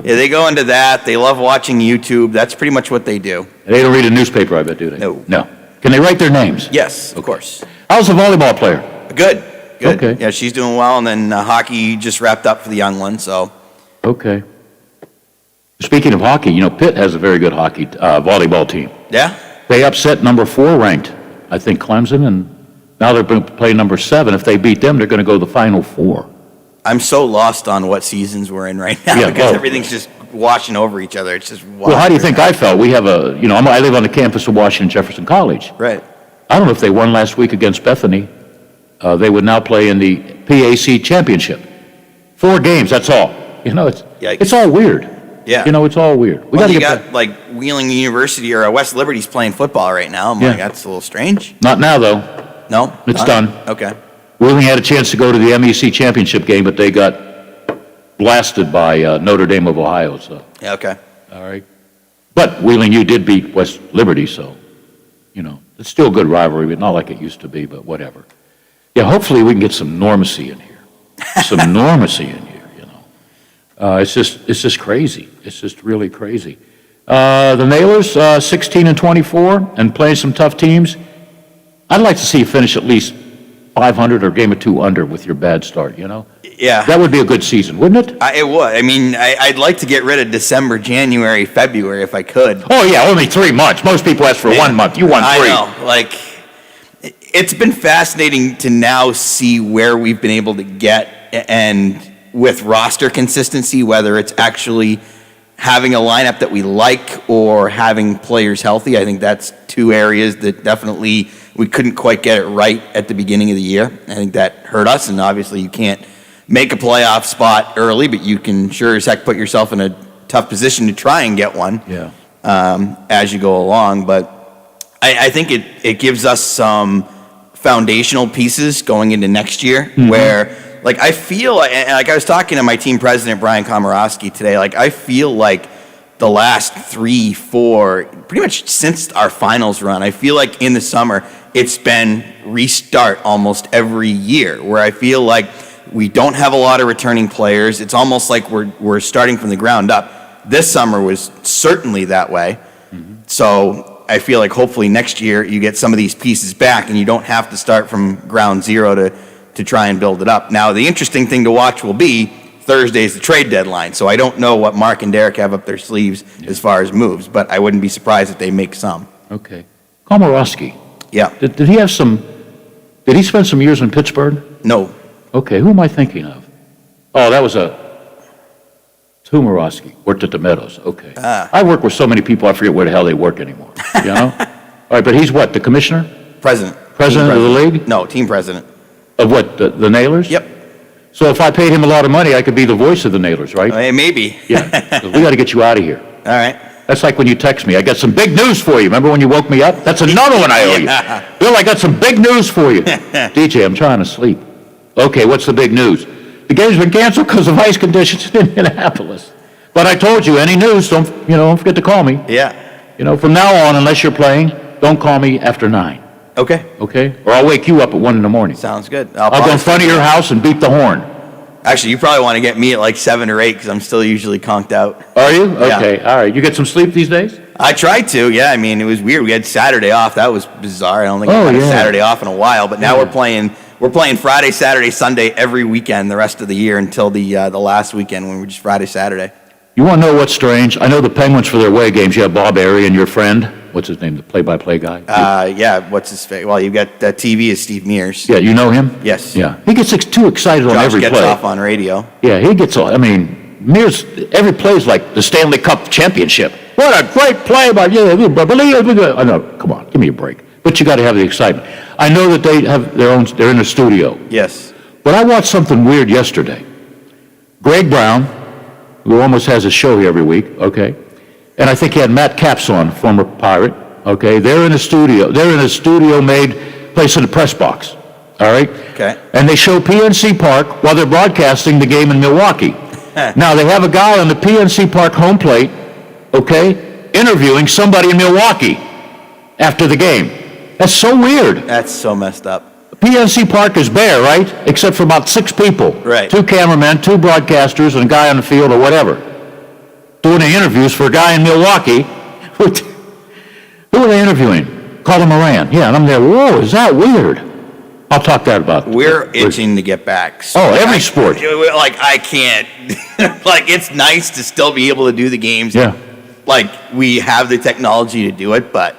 Yeah, they go into that. They love watching YouTube. That's pretty much what they do. They don't read a newspaper, I bet, do they? No. No. Can they write their names? Yes, of course. How's the volleyball player? Good. Okay. Yeah, she's doing well, and then hockey just wrapped up for the young one, so. Okay. Speaking of hockey, you know, Pitt has a very good hockey volleyball team. Yeah? They upset number 4 ranked, I think, Clemson, and now they're playing number 7. If they beat them, they're going to go to the Final Four. I'm so lost on what seasons we're in right now Yeah, because well- everything's just washing over each other. It's just Well, how do you think I felt? We have I live on the campus of Washington Jefferson College. Right. I don't know if they won last week against Bethany. They would now play in the PAC championship. 4 games, that's all. It's all weird. Yeah. It's all weird. We Well, got to you get got back. like Wheeling University or West Liberty's playing football right now. I'm Yeah. like, that's a little strange. Not now, though. No? It's Not? done. Okay. Wheeling had a chance to go to the MEC championship game, but they got blasted by Notre Dame of Ohio. So, Yeah, okay. all right. But Wheeling U did beat West Liberty, so, it's still a good rivalry, but not like it used to be, but whatever. Yeah, hopefully we can get some normacy in here. Some normacy in here, It's just crazy. It's just really crazy. The Nailers, 16-24, and playing some tough teams. I'd like to see you finish at least 500 or game or 2 under with your bad start, Yeah. That would be a good season, wouldn't it? It would. I mean, I'd like to get rid of December, January, February if I could. Oh, yeah, only 3 months. Most people ask for 1 month. You won 3. I know. Like, it's been fascinating to now see where we've been able to get and with roster consistency, whether it's actually having a lineup that we like or having players healthy. I think that's 2 areas that definitely we couldn't quite get it right at the beginning of the year. I think that hurt us, and obviously you can't make a playoff spot early, but you can sure as heck put yourself in a tough position to try and get one as you go along. But I think it gives us some foundational pieces going into next year where, like, I feel, and like I was talking to my team president, Brian Komorowski, today, like, I feel like the last 3, 4, pretty much since our finals run, I feel like in the summer, it's been restart almost every year, where I feel like we don't have a lot of returning players. It's almost like we're starting from the ground up. This summer was certainly that way. So I feel like hopefully next year you get some of these pieces back and you don't have to start from ground zero to try and build it up. Now, the interesting thing to watch will be Thursday's the trade deadline. So I don't know what Mark and Derek have up their sleeves as far as moves, but I wouldn't be surprised if they make some. Okay. Komorowski. Yeah. Did he spend some years in Pittsburgh? No. Okay, who am I thinking of? Oh, that was Komorowski, worked at the Meadows. Okay. I work with so many people, I forget where the hell they work anymore. All right, but he's what, the commissioner? President. President of the league? No, team president. Of what, the Nailers? Yep. So if I paid him a lot of money, I could be the voice of the Nailers, right? Maybe. Yeah. We got to get you out of here. All right. That's like when you text me, I got some big news for you. Remember when you woke me up? That's another one I owe you. Bill, I got some big news for you. DJ, I'm trying to sleep. Okay, what's the big news? The game's been canceled because of ice conditions in Indianapolis. But I told you, any news, don't forget to call me. Yeah. From now on, unless you're playing, don't call me after 9. Okay. Okay? Or I'll wake you up at 1 in the morning. Sounds good. I'll go in front of your house and beat the horn. Actually, you probably want to get me at like 7 or 8 because I'm still usually conked out. Are you? Yeah. Okay, all right. You get some sleep these days? I tried to, yeah. I mean, it was weird. We had Saturday off. That was bizarre. I don't think I've had a Saturday off in a while. But now we're playing Friday, Saturday, Sunday every weekend the rest of the year until the last weekend when we're just Friday, Saturday. You want to know what's strange? I know the Penguins for their away games. You have Bob Airy and your friend. What's his name? The play-by-play guy? Yeah, what's his face? Well, you've got TV is Steve Mears. Yeah, you know him? Yes. Yeah. He gets too excited on every gets play. off on radio. Yeah, he gets off. I mean, Mears, every play is like the Stanley Cup championship. What a great play by you. I know, come on, give me a break. But you got to have the excitement. I know that they have they're in the studio. Yes. But I watched something weird yesterday. Greg Brown, who almost has a show here every week, okay? And I think he had Matt Capps on, former Pirate, okay? They're in a studio-made place in the press box, all right? Okay. And they show PNC Park while they're broadcasting the game in Milwaukee. Now, they have a guy on the PNC Park home plate, okay, interviewing somebody in Milwaukee after the game. That's so weird. That's so messed up. PNC Park is bare, right? Except for about 6 people. Right. 2 cameramen, 2 broadcasters, and a guy on the field or whatever. Doing the interviews for a guy in Milwaukee. Who are they interviewing? Colin Moran. Yeah, and I'm there, whoa, is that weird? I'll talk that about. We're itching to get back. So every sport. Like, I can't. Like, it's nice to still be able to do the games. Yeah. Like, we have the technology to do it, but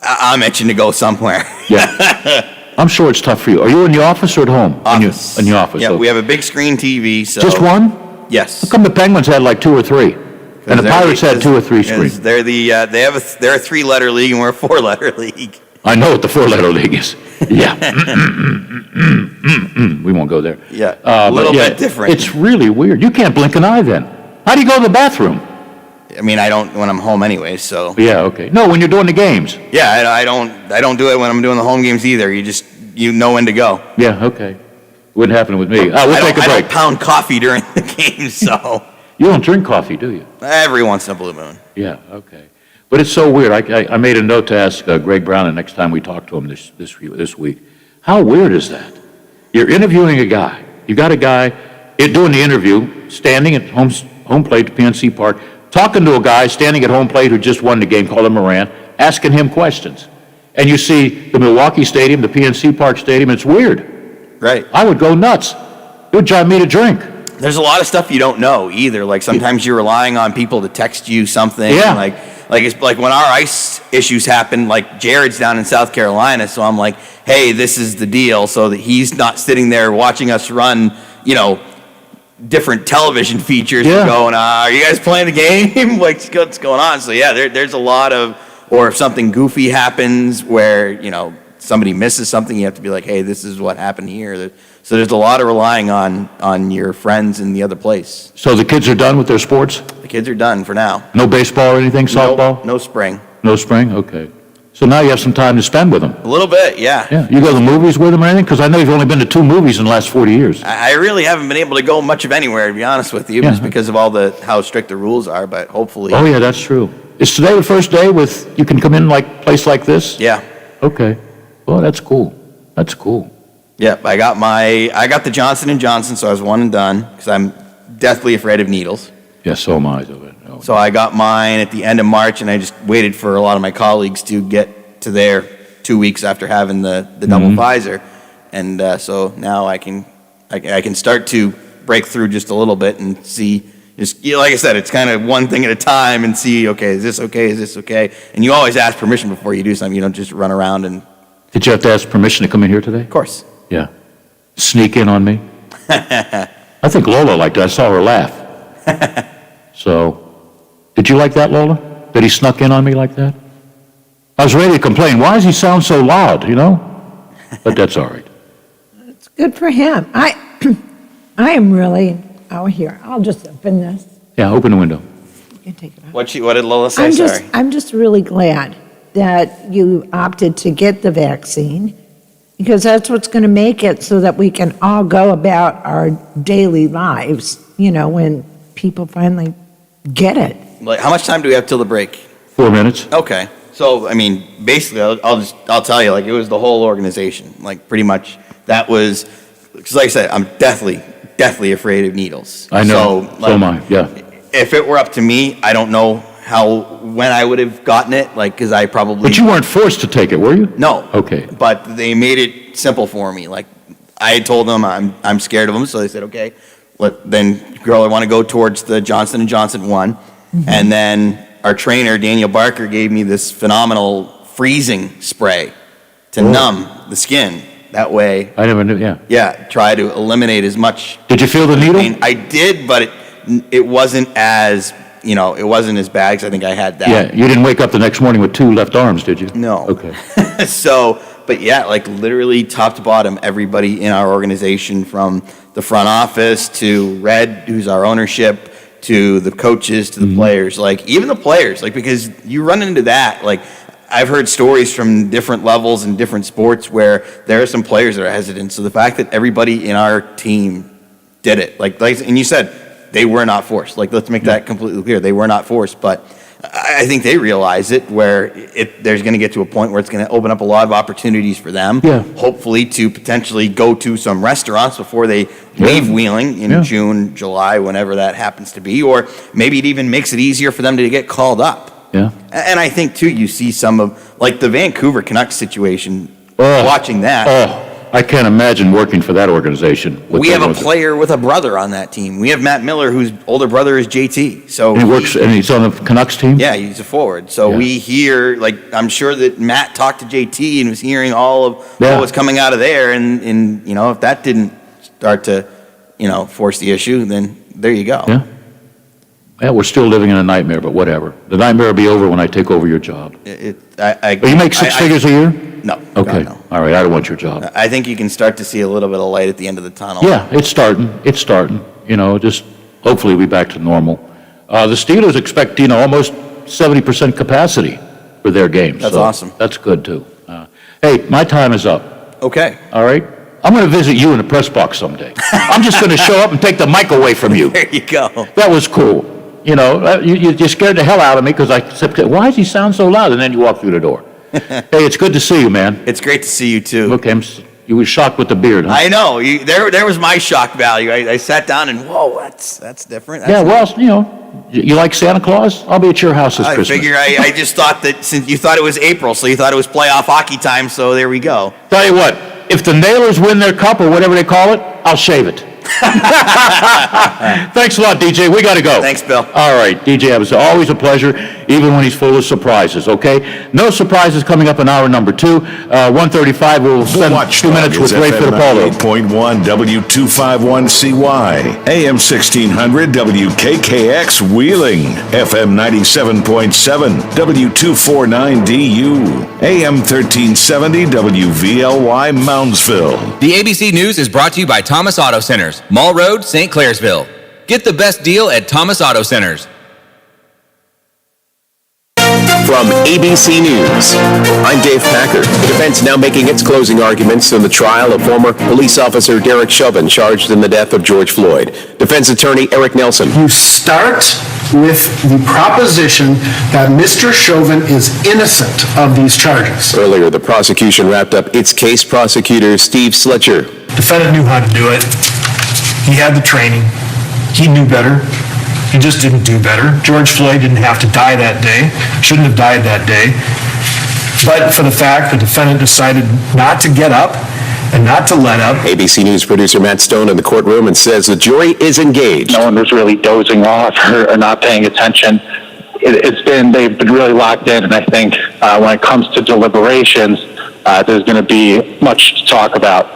I'm itching to go somewhere. Yeah. I'm sure it's tough for you. Are you in the office or at home? Office. In the office. Yeah, okay. we have a big screen TV, so. Just one? Yes. How come the Penguins had like 2 or 3? And the Pirates had 2 or 3 screens? They're they're a 3-letter league and we're a 4-letter league. I know what the 4-letter league is. Yeah. We won't go there. Yeah, a little bit different. It's really weird. You can't blink an eye then. How do you go to the bathroom? I mean, I don't when I'm home anyway, so. Yeah, okay. No, when you're doing the games. Yeah, I don't do it when I'm doing the home games either. You know when to go. Yeah, okay. Wouldn't happen with me. We'll take a break. I don't pound coffee during the game, so. You don't drink coffee, do you? Every once in a blue moon. Yeah, okay. But it's so weird. I made a note to ask Greg Brown the next time we talk to him this week. How weird is that? You're interviewing a guy. You got a guy doing the interview, standing at home plate at PNC Park, talking to a guy standing at home plate who just won the game, called him Moran, asking him questions. And you see the Milwaukee Stadium, the PNC Park Stadium, it's weird. Right. I would go nuts. It would drive me to drink. There's a lot of stuff you don't know either. Like sometimes you're relying on people to text you something. Yeah. Like it's like when our ice issues happen, like Jared's down in South Carolina, so I'm like, hey, this is the deal, so that he's not sitting there watching us run, different television features and going, are you guys playing the game? What's going on? So yeah, there's a lot of, or if something goofy happens where, somebody misses something, you have to be like, hey, this is what happened here. So there's a lot of relying on your friends in the other place. So the kids are done with their sports? The kids are done for now. No baseball or anything, softball? No spring. No spring? Okay. So now you have some time to spend with them. A little bit, yeah. Yeah. You go to the movies with them or anything? Because I know you've only been to 2 movies in the last 40 years. I really haven't been able to go much of anywhere, to be honest with you, just because of how strict the rules are, but hopefully. Oh, yeah, that's true. Is today the first day you can come in place like this? Yeah. Okay. Well, that's cool. That's cool. Yep, I got the Johnson & Johnson, so I was one and done, because I'm deathly afraid of needles. Yeah, so am I. Oh. So I got mine at the end of March, and I just waited for a lot of my colleagues to get to their 2 weaks after having the double Pfizer. And so now I can start to break through just a little bit and see, like I said, it's kind of one thing at a time and see, okay, is this okay, is this okay? And you always ask permission before you do something. You don't just run around and... Did you have to ask permission to come in here today? Of course. Yeah. Sneak in on me? I think Lola liked it. I saw her laugh. So, did you like that, Lola? That he snuck in on me like that? I was ready to complain. Why does he sound so loud, But that's all right. It's good for him. I am really, here, I'll just open this. Yeah, open the window. You can take it out. What did Lola say? Sorry. I'm just really glad that you opted to get the vaccine, because that's what's going to make it so that we can all go about our daily lives, when people finally get it. Like, how much time do we have till the break? 4 minutes. Okay. So, I mean, basically, I'll tell you, like, it was the whole organization. Like, pretty much, that was, because like I said, I'm deathly afraid of needles. I know, so am I, yeah. If it were up to me, I don't know when I would have gotten it, because I probably... But you weren't forced to take it, were you? No. Okay. But they made it simple for me. Like, I told them I'm scared of them, so they said, okay, then, girl, I want to go towards the Johnson & Johnson one. Mm-hmm. And then our trainer, Daniel Barker, gave me this phenomenal freezing spray to numb the skin. That way... I never knew, yeah. Yeah, try to eliminate as much... Did you feel the needle? I did, but it wasn't as... it wasn't as bad, because I think I had that. Yeah, you didn't wake up the next morning with 2 left arms, did you? No. Okay. So, but yeah, like literally top to bottom, everybody in our organization, from the front office to Red, who's our ownership, to the coaches, to the players, like even the players, like, because you run into that, like I've heard stories from different levels and different sports where there are some players that are hesitant. So the fact that everybody in our team did it, like, and you said, they were not forced. Like, let's make that completely clear. They were not forced, but I think they realize it, where there's going to get to a point where it's going to open up a lot of opportunities for them, hopefully to potentially go to some restaurants before they leave Wheeling in June, July, whenever that happens to be, or maybe it even makes it easier for them to get called up. Yeah. And I think, too, you see some of, like, the Vancouver Canucks situation, watching that. I can't imagine working for that organization. We have a player with a brother on that team. We have Matt Miller, whose older brother is JT. So and he's on the Canucks team? Yeah, he's a forward. So we hear, I'm sure that Matt talked to JT and was hearing all of what was coming out of there. And if that didn't start to, force the issue, then there you go. Yeah. Yeah, we're still living in a nightmare, but whatever. The nightmare will be over when I take over your job. You make six figures a year? No. Okay. God, no. All right, I don't want your job. I think you can start to see a little bit of light at the end of the tunnel. Yeah, it's starting. Just hopefully we'll be back to normal. The Steelers expect, almost 70% capacity for their games. That's awesome. That's good, too. Hey, my time is up. Okay. All right? I'm going to visit you in the press box someday. I'm just going to show up and take the mic away from you. There you go. That was cool. You scared the hell out of me because I said, why does he sound so loud? And then you walk through the door. Hey, it's good to see you, man. It's great to see you, too. Okay, you were shocked with the beard, huh? I know. There was my shock value. I sat down and, whoa, that's different. You like Santa Claus? I'll be at your house this Christmas. I figure I just thought that since you thought it was April, so you thought it was playoff hockey time, so there we go. Tell you what, if the Nailers win their cup or whatever they call it, I'll shave it. Thanks a lot, DJ. We got to go. Thanks, Bill. All right, DJ, it was always a pleasure, even when he's full of surprises, okay? No surprises coming up in hour number 2. 1:35, we'll spend 2 minutes with Ray Fittipaldo. 8.1 W251CY, AM 1600 WKKX Wheeling, FM 97.7 W249DU, AM 1370 WVLY Moundsville. The ABC News is brought to you by Thomas Auto Centers, Mall Road, St. Clairsville. Get the best deal at Thomas Auto Centers. From ABC News, I'm Dave Packard. The defense now making its closing arguments in the trial of former police officer Derek Chauvin charged in the death of George Floyd. Defense attorney Eric Nelson. You start with the proposition that Mr. Chauvin is innocent of these charges. Earlier, the prosecution wrapped up its case. Prosecutor Steve Sletcher. Defendant knew how to do it. He had the training. He knew better. He just didn't do better. George Floyd didn't have to die that day. Shouldn't have died that day. But for the fact the defendant decided not to get up and not to let up. ABC News producer Matt Stone in the courtroom and says the jury is engaged. No one was really dozing off or not paying attention. They've been really locked in, and I think when it comes to deliberations, there's going to be much to talk about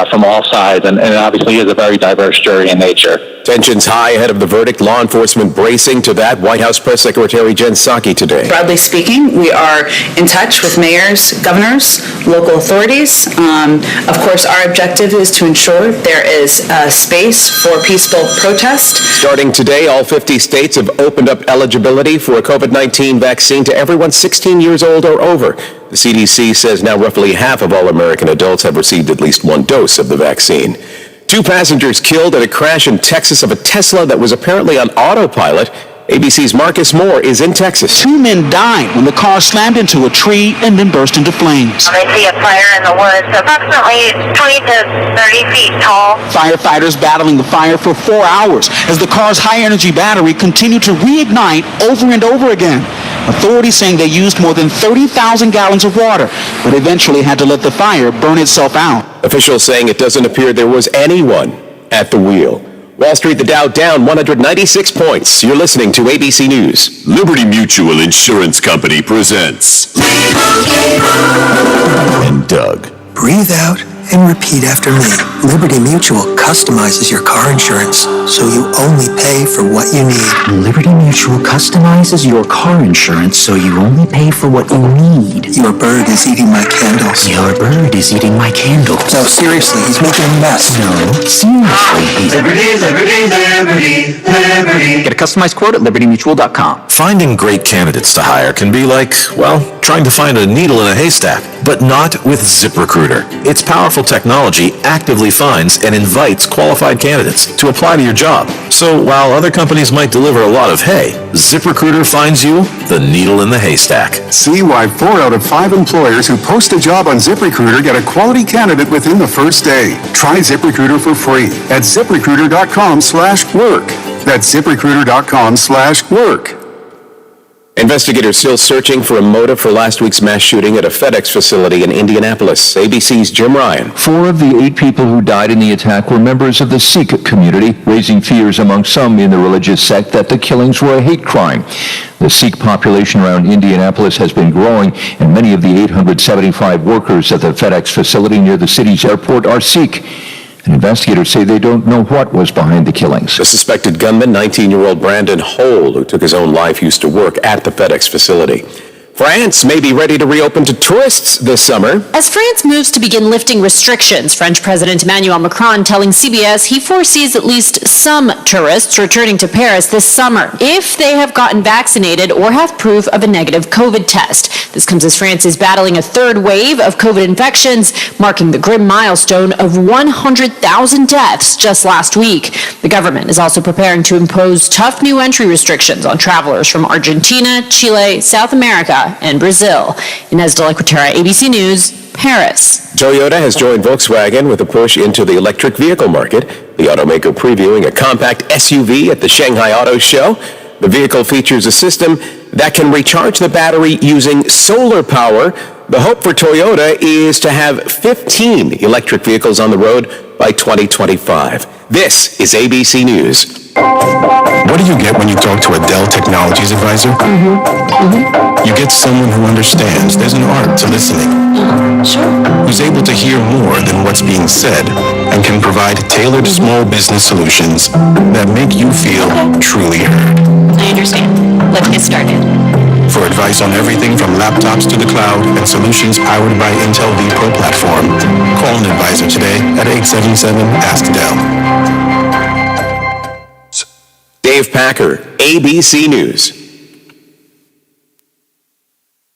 from all sides, and it obviously is a very diverse jury in nature. Tensions high ahead of the verdict. Law enforcement bracing to that. White House Press Secretary Jen Psaki today. Broadly speaking, we are in touch with mayors, governors, local authorities. Of course, our objective is to ensure there is space for peaceful protest. Starting today, all 50 states have opened up eligibility for a COVID-19 vaccine to everyone 16 years old or over. The CDC says now roughly half of all American adults have received at least one dose of the vaccine. 2 passengers killed at a crash in Texas of a Tesla that was apparently on autopilot. ABC's Marcus Moore is in Texas. 2 men died when the car slammed into a tree and then burst into flames. They see a fire in the woods, approximately 20 to 30 feet tall. Firefighters battling the fire for 4 hours as the car's high-energy battery continued to reignite over and over again. Authorities saying they used more than 30,000 gallons of water, but eventually had to let the fire burn itself out. Officials saying it doesn't appear there was anyone at the wheel. Wall Street, the Dow down 196 points. You're listening to ABC News. Liberty Mutual Insurance Company presents And Doug. Breathe out and repeat after me. Liberty Mutual customizes your car insurance, so you only pay for what you need. Liberty Mutual customizes your car insurance, so you only pay for what you need. Your bird is eating my candles. Your bird is eating my candles. No, seriously, he's making a mess. No, seriously, he's... Liberty, liberty, liberty, liberty. Get a customized quote at libertymutual.com. Finding great candidates to hire can be like, well, trying to find a needle in a haystack, but not with ZipRecruiter. Its powerful technology actively finds and invites qualified candidates to apply to your job. So while other companies might deliver a lot of hay, ZipRecruiter finds you the needle in the haystack. See why 4 out of 5 employers who post a job on ZipRecruiter get a quality candidate within the first day. Try ZipRecruiter for free at ZipRecruiter.com/work. That's ZipRecruiter.com/work. Investigators still searching for a motive for last week's mass shooting at a FedEx facility in Indianapolis. ABC's Jim Ryan. 4 of the 8 people who died in the attack were members of the Sikh community, raising fears among some in the religious sect that the killings were a hate crime. The Sikh population around Indianapolis has been growing, and many of the 875 workers at the FedEx facility near the city's airport are Sikh. And investigators say they don't know what was behind the killings. The suspected gunman, 19-year-old Brandon Hole, who took his own life, used to work at the FedEx facility. France may be ready to reopen to tourists this summer. As France moves to begin lifting restrictions, French President Emmanuel Macron telling CBS he foresees at least some tourists returning to Paris this summer if they have gotten vaccinated or have proof of a negative COVID test. This comes as France is battling a third wave of COVID infections, marking the grim milestone of 100,000 deaths just last week. The government is also preparing to impose tough new entry restrictions on travelers from Argentina, Chile, South America, and Brazil. Inez de la Quatera, ABC News, Paris. Toyota has joined Volkswagen with a push into the electric vehicle market. The automaker previewing a compact SUV at the Shanghai Auto Show. The vehicle features a system that can recharge the battery using solar power. The hope for Toyota is to have 15 electric vehicles on the road by 2025. This is ABC News. What do you get when you talk to a Dell Technologies advisor? You get someone who understands there's an art to listening. Who's able to hear more than what's being said and can provide tailored small business solutions that make you feel truly heard. I understand. Let's get started. For advice on everything from laptops to the cloud and solutions powered by Intel vPro platform, call an advisor today at 877-ASK-DELL. Dave Packer, ABC News.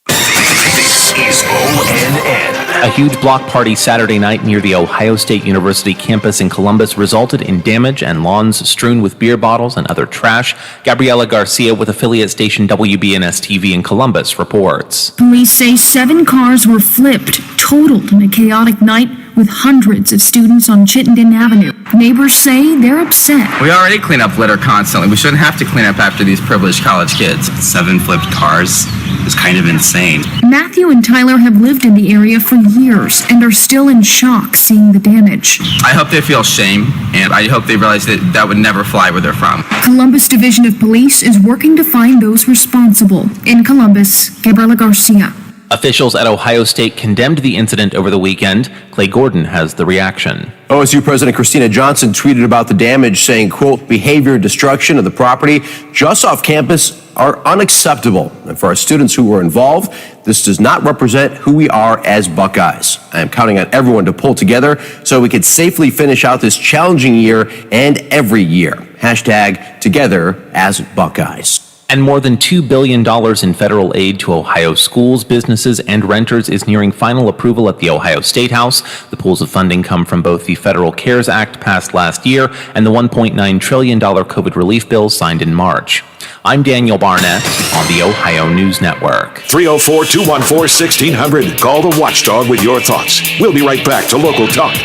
This is ONN. A huge block party Saturday night near the Ohio State University campus in Columbus resulted in damage and lawns strewn with beer bottles and other trash. Gabriela Garcia with affiliate station WBNS-TV in Columbus reports. Police say 7 cars were flipped, totaled in a chaotic night with hundreds of students on Chittenden Avenue. Neighbors say they're upset. We already clean up litter constantly. We shouldn't have to clean up after these privileged college kids. 7 flipped cars is kind of insane. Matthew and Tyler have lived in the area for years and are still in shock seeing the damage. I hope they feel shame, and I hope they realize that that would never fly where they're from. Columbus Division of Police is working to find those responsible. In Columbus, Gabriela Garcia. Officials at Ohio State condemned the incident over the weekend. Clay Gordon has the reaction. OSU President Christina Johnson tweeted about the damage, saying, quote, behavior and destruction of the property just off campus are unacceptable. And for our students who were involved, this does not represent who we are as Buckeyes. I am counting on everyone to pull together so we can safely finish out this challenging year and every year. Hashtag together as Buckeyes. And more than $2 billion in federal aid to Ohio schools, businesses, and renters is nearing final approval at the Ohio State House. The pools of funding come from both the Federal CARES Act passed last year and the $1.9 trillion COVID relief bill signed in March. I'm Daniel Barnett on the Ohio News Network. 304-214-1600. Call the Watchdog with your thoughts. We'll be right back to Local Talk.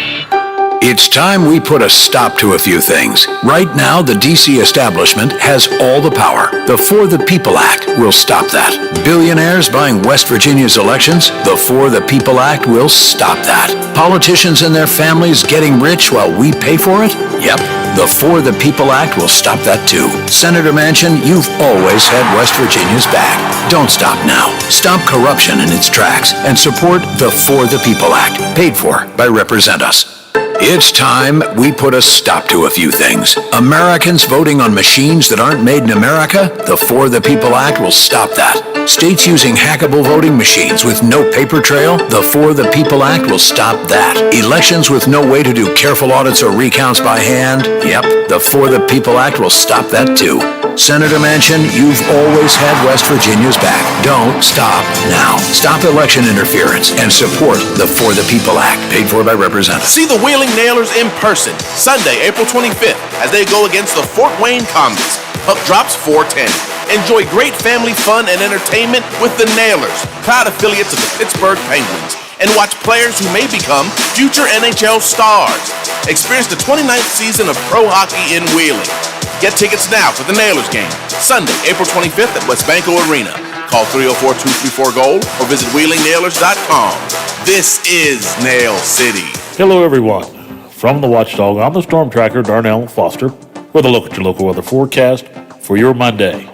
It's time we put a stop to a few things. Right now, the D.C. establishment has all the power. The For the People Act will stop that. Billionaires buying West Virginia's elections? The For the People Act will stop that. Politicians and their families getting rich while we pay for it? Yep. The For the People Act will stop that too. Senator Manchin, you've always had West Virginia's back. Don't stop now. Stop corruption in its tracks and support the For the People Act, paid for by Represent Us. It's time we put a stop to a few things. Americans voting on machines that aren't made in America? The For the People Act will stop that. States using hackable voting machines with no paper trail? The For the People Act will stop that. Elections with no way to do careful audits or recounts by hand? Yep, the For the People Act will stop that too. Senator Manchin, you've always had West Virginia's back. Don't stop now. Stop election interference and support the For the People Act, paid for by Representatives. See the Wheeling Nailers in person, Sunday, April 25th, as they go against the Fort Wayne Commies. Puck drops 4:10. Enjoy great family fun and entertainment with the Nailers, proud affiliates of the Pittsburgh Penguins, and watch players who may become future NHL stars. Experience the 29th season of pro hockey in Wheeling. Get tickets now for the Nailers game, Sunday, April 25th at Westbanco Arena. Call 304-234-GOAL or visit WheelingNailers.com. This is Nail City. Hello, everyone. From the Watchdog, I'm the Storm Tracker, Darnell Foster, with a look at your local weather forecast for your Monday.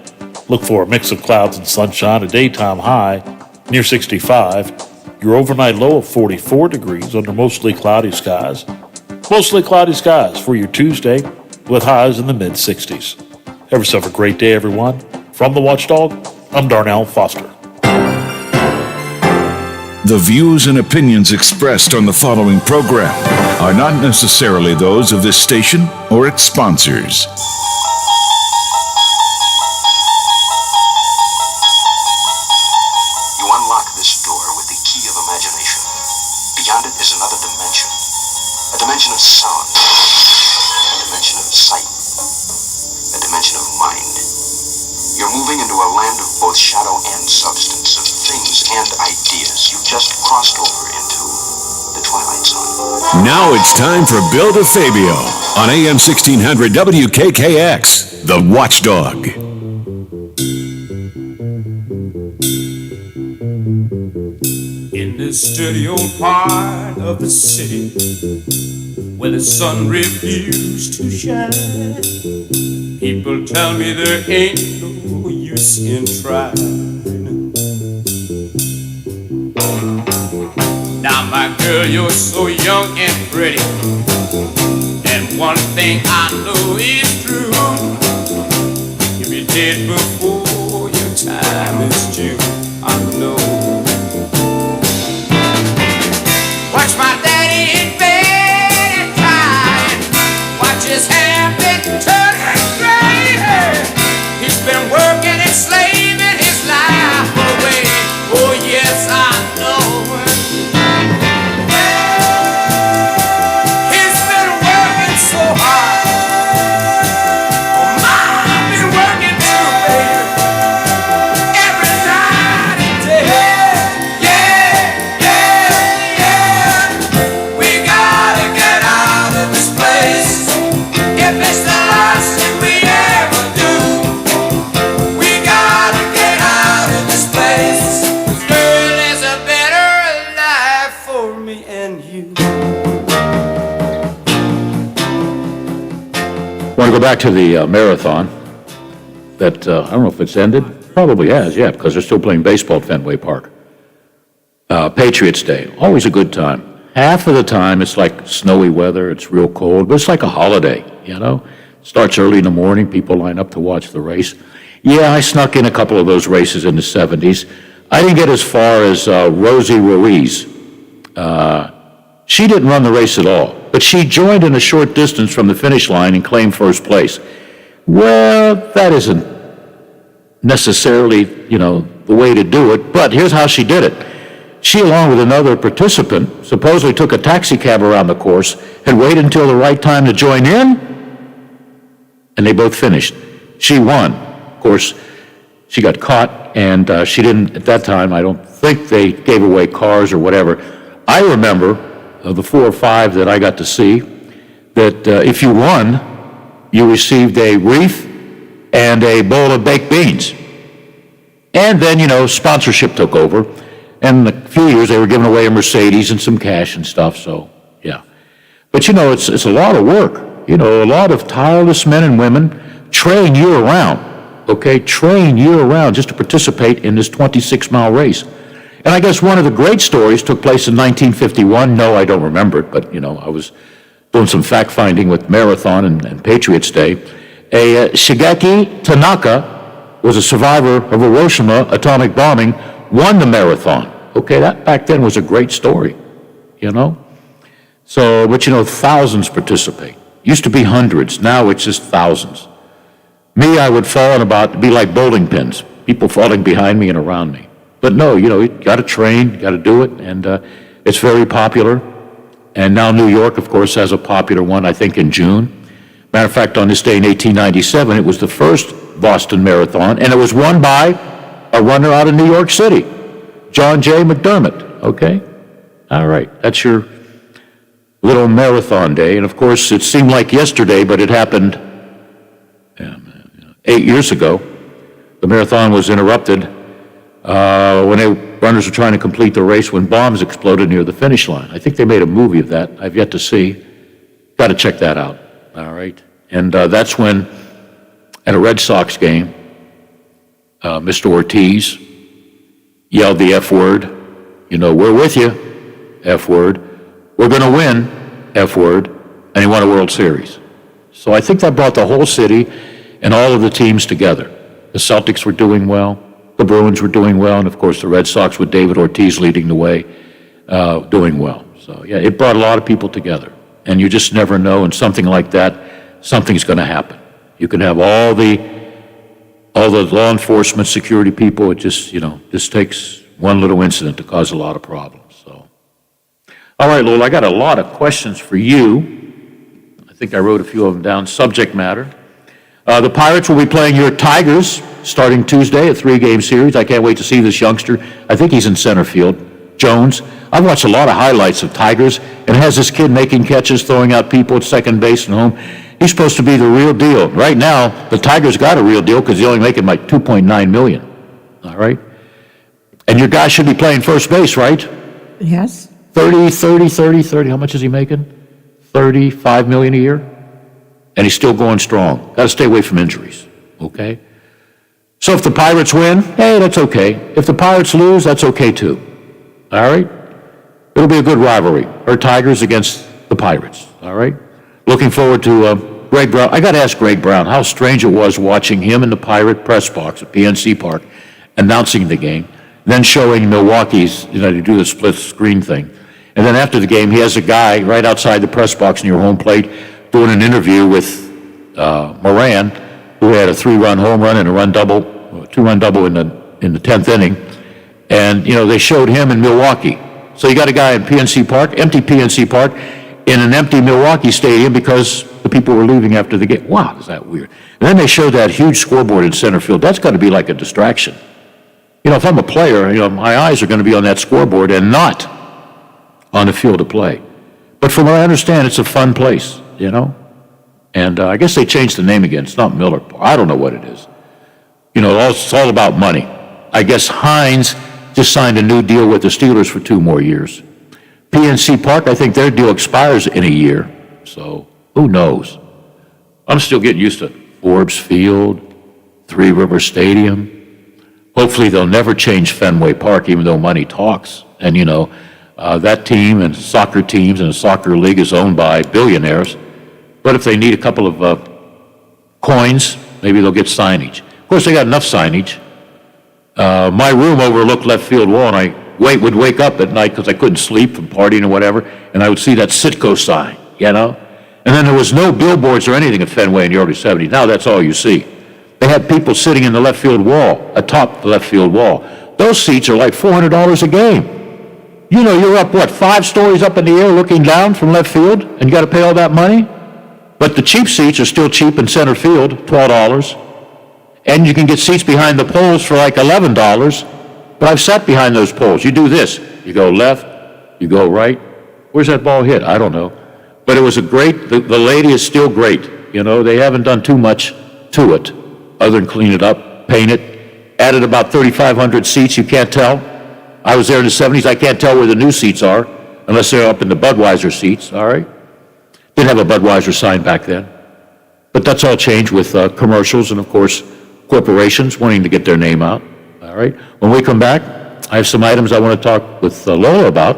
Look for a mix of clouds and sunshine, a daytime high near 65, your overnight low of 44 degrees under mostly cloudy skies. Mostly cloudy skies for your Tuesday with highs in the mid-60s. Have yourself a great day, everyone. From the Watchdog, I'm Darnell Foster. The views and opinions expressed on the following program are not necessarily those of this station or its sponsors. You unlock this door with the key of imagination. Beyond it is another dimension. A dimension of sound. A dimension of sight. A dimension of mind. You're moving into a land of both shadow and substance, of things and ideas. You've just crossed over into the Twilight Zone. Now it's time for Bill DeFabio on AM 1600 WKKX, The Watchdog. In this dirty old part of the city where the sun refused to shine, people tell me there ain't no use in trying. Now my girl, you're so young and pretty, and one thing I know is true: if you're dead before your time is due, I know. Watch my daddy in bed and crying. Watch his hair been turning gray. He's been working and slaving his life away. Oh yes, I know. He's been working so hard. Oh, I've been working too, baby. Every night and day. Yeah, yeah, yeah. We gotta get out of this place. If it's the last thing we ever do, we gotta get out of this place. 'Cause girl, there's a better life for me and you. I want to go back to the marathon that, I don't know if it's ended. Probably has, yeah, because they're still playing baseball at Fenway Park. Patriots Day, always a good time. Half of the time it's like snowy weather, it's real cold, but it's like a holiday, you know? Starts early in the morning, people line up to watch the race. Yeah, I snuck in a couple of those races in the 70s. I didn't get as far as Rosie Ruiz. She didn't run the race at all, but she joined in a short distance from the finish line and claimed first place. Well, that isn't necessarily, the way to do it, but here's how she did it. She, along with another participant, supposedly took a taxi cab around the course and waited until the right time to join in, and they both finished. She won. Of course, she got caught, and she didn't, at that time, I don't think they gave away cars or whatever. I remember of the 4 or 5 that I got to see, that if you won, you received a wreath and a bowl of baked beans. And then, sponsorship took over. And in a few years, they were giving away a Mercedes and some cash and stuff, so, yeah. But, it's a lot of work. A lot of tireless men and women train year-round, okay? Train year-round just to participate in this 26-mile race. And I guess one of the great stories took place in 1951. No, I don't remember it, but, I was doing some fact-finding with Marathon and Patriots Day. Shigeki Tanaka was a survivor of Hiroshima atomic bombing, won the marathon. Okay, that back then was a great story, So, but thousands participate. Used to be hundreds, now it's just thousands. Me, I would fall in be like bowling pins, people falling behind me and around me. But no, you got to train, you got to do it, and it's very popular. And now New York, of course, has a popular one, I think in June. Matter of fact, on this day in 1897, it was the first Boston Marathon, and it was won by a runner out of New York City, John J. McDermott, okay? All right, that's your little marathon day. And of course, it seemed like yesterday, but it happened 8 years ago. The marathon was interrupted when runners were trying to complete the race when bombs exploded near the finish line. I think they made a movie of that. I've yet to see. Got to check that out. All right. And that's when, at a Red Sox game, Mr. Ortiz yelled the F word. You know, we're with you, F word. We're going to win, F word. And he won a World Series. So I think that brought the whole city and all of the teams together. The Celtics were doing well. The Bruins were doing well. And, of course, the Red Sox with David Ortiz leading the way, doing well. So, yeah, it brought a lot of people together. And you just never know. And something like that, something's going to happen. You can have all the law enforcement, security people. It just, just takes one little incident to cause a lot of problems. So, all right, Lola, I got a lot of questions for you. I think I wrote a few of them down. Subject matter. The Pirates will be playing your Tigers starting Tuesday, a 3-game series. I can't wait to see this youngster. I think he's in center field. Jones. I've watched a lot of highlights of Tigers, and it has this kid making catches, throwing out people at second base and home. He's supposed to be the real deal. Right now, the Tigers got a real deal because he's only making like $2.9 million. All right? And your guy should be playing first base, right? Yes. 30. How much is he making? $35 million a year? And he's still going strong. Got to stay away from injuries, okay? So if the Pirates win, hey, that's okay. If the Pirates lose, that's okay too. All right? It'll be a good rivalry. Our Tigers against the Pirates, all right? Looking forward to Greg Brown. I got to ask Greg Brown how strange it was watching him in the Pirate press box at PNC Park announcing the game, then showing Milwaukee's, to do the split screen thing. And then after the game, he has a guy right outside the press box near home plate doing an interview with Moran, who had a 3-run home run and a 2-run double in the 10th inning. And, they showed him in Milwaukee. So you got a guy in PNC Park, empty PNC Park, in an empty Milwaukee stadium because the people were leaving after the game. Wow, is that weird. And then they showed that huge scoreboard in center field. That's got to be like a distraction. If I'm a player, my eyes are going to be on that scoreboard and not on the field of play. But from what I understand, it's a fun place, And I guess they changed the name again. It's not Miller Park. I don't know what it is. It's all about money. I guess Hines just signed a new deal with the Steelers for 2 more years. PNC Park, I think their deal expires in a year. So who knows? I'm still getting used to Forbes Field, Three River Stadium. Hopefully they'll never change Fenway Park, even though money talks. And, that team and soccer teams and the soccer league is owned by billionaires. But if they need a couple of coins, maybe they'll get signage. Of course, they got enough signage. My room overlooked left field wall, and I would wake up at night because I couldn't sleep from partying or whatever, and I would see that Citgo sign, And then there was no billboards or anything at Fenway in the early 70s. Now that's all you see. They had people sitting in the left field wall, atop the left field wall. Those seats are like $400 a game. You're up, 5 stories up in the air looking down from left field, and you got to pay all that money? But the cheap seats are still cheap in center field, $12. And you can get seats behind the poles for like $11. But I've sat behind those poles. You do this. You go left, you go right. Where's that ball hit? I don't know. But it was the lady is still great. They haven't done too much to it other than clean it up, paint it. Added about 3,500 seats. You can't tell. I was there in the 70s. I can't tell where the new seats are unless they're up in the Budweiser seats, all right? Didn't have a Budweiser sign back then. But that's all changed with commercials and, of course, corporations wanting to get their name out, all right? When we come back, I have some items I want to talk with Lola about.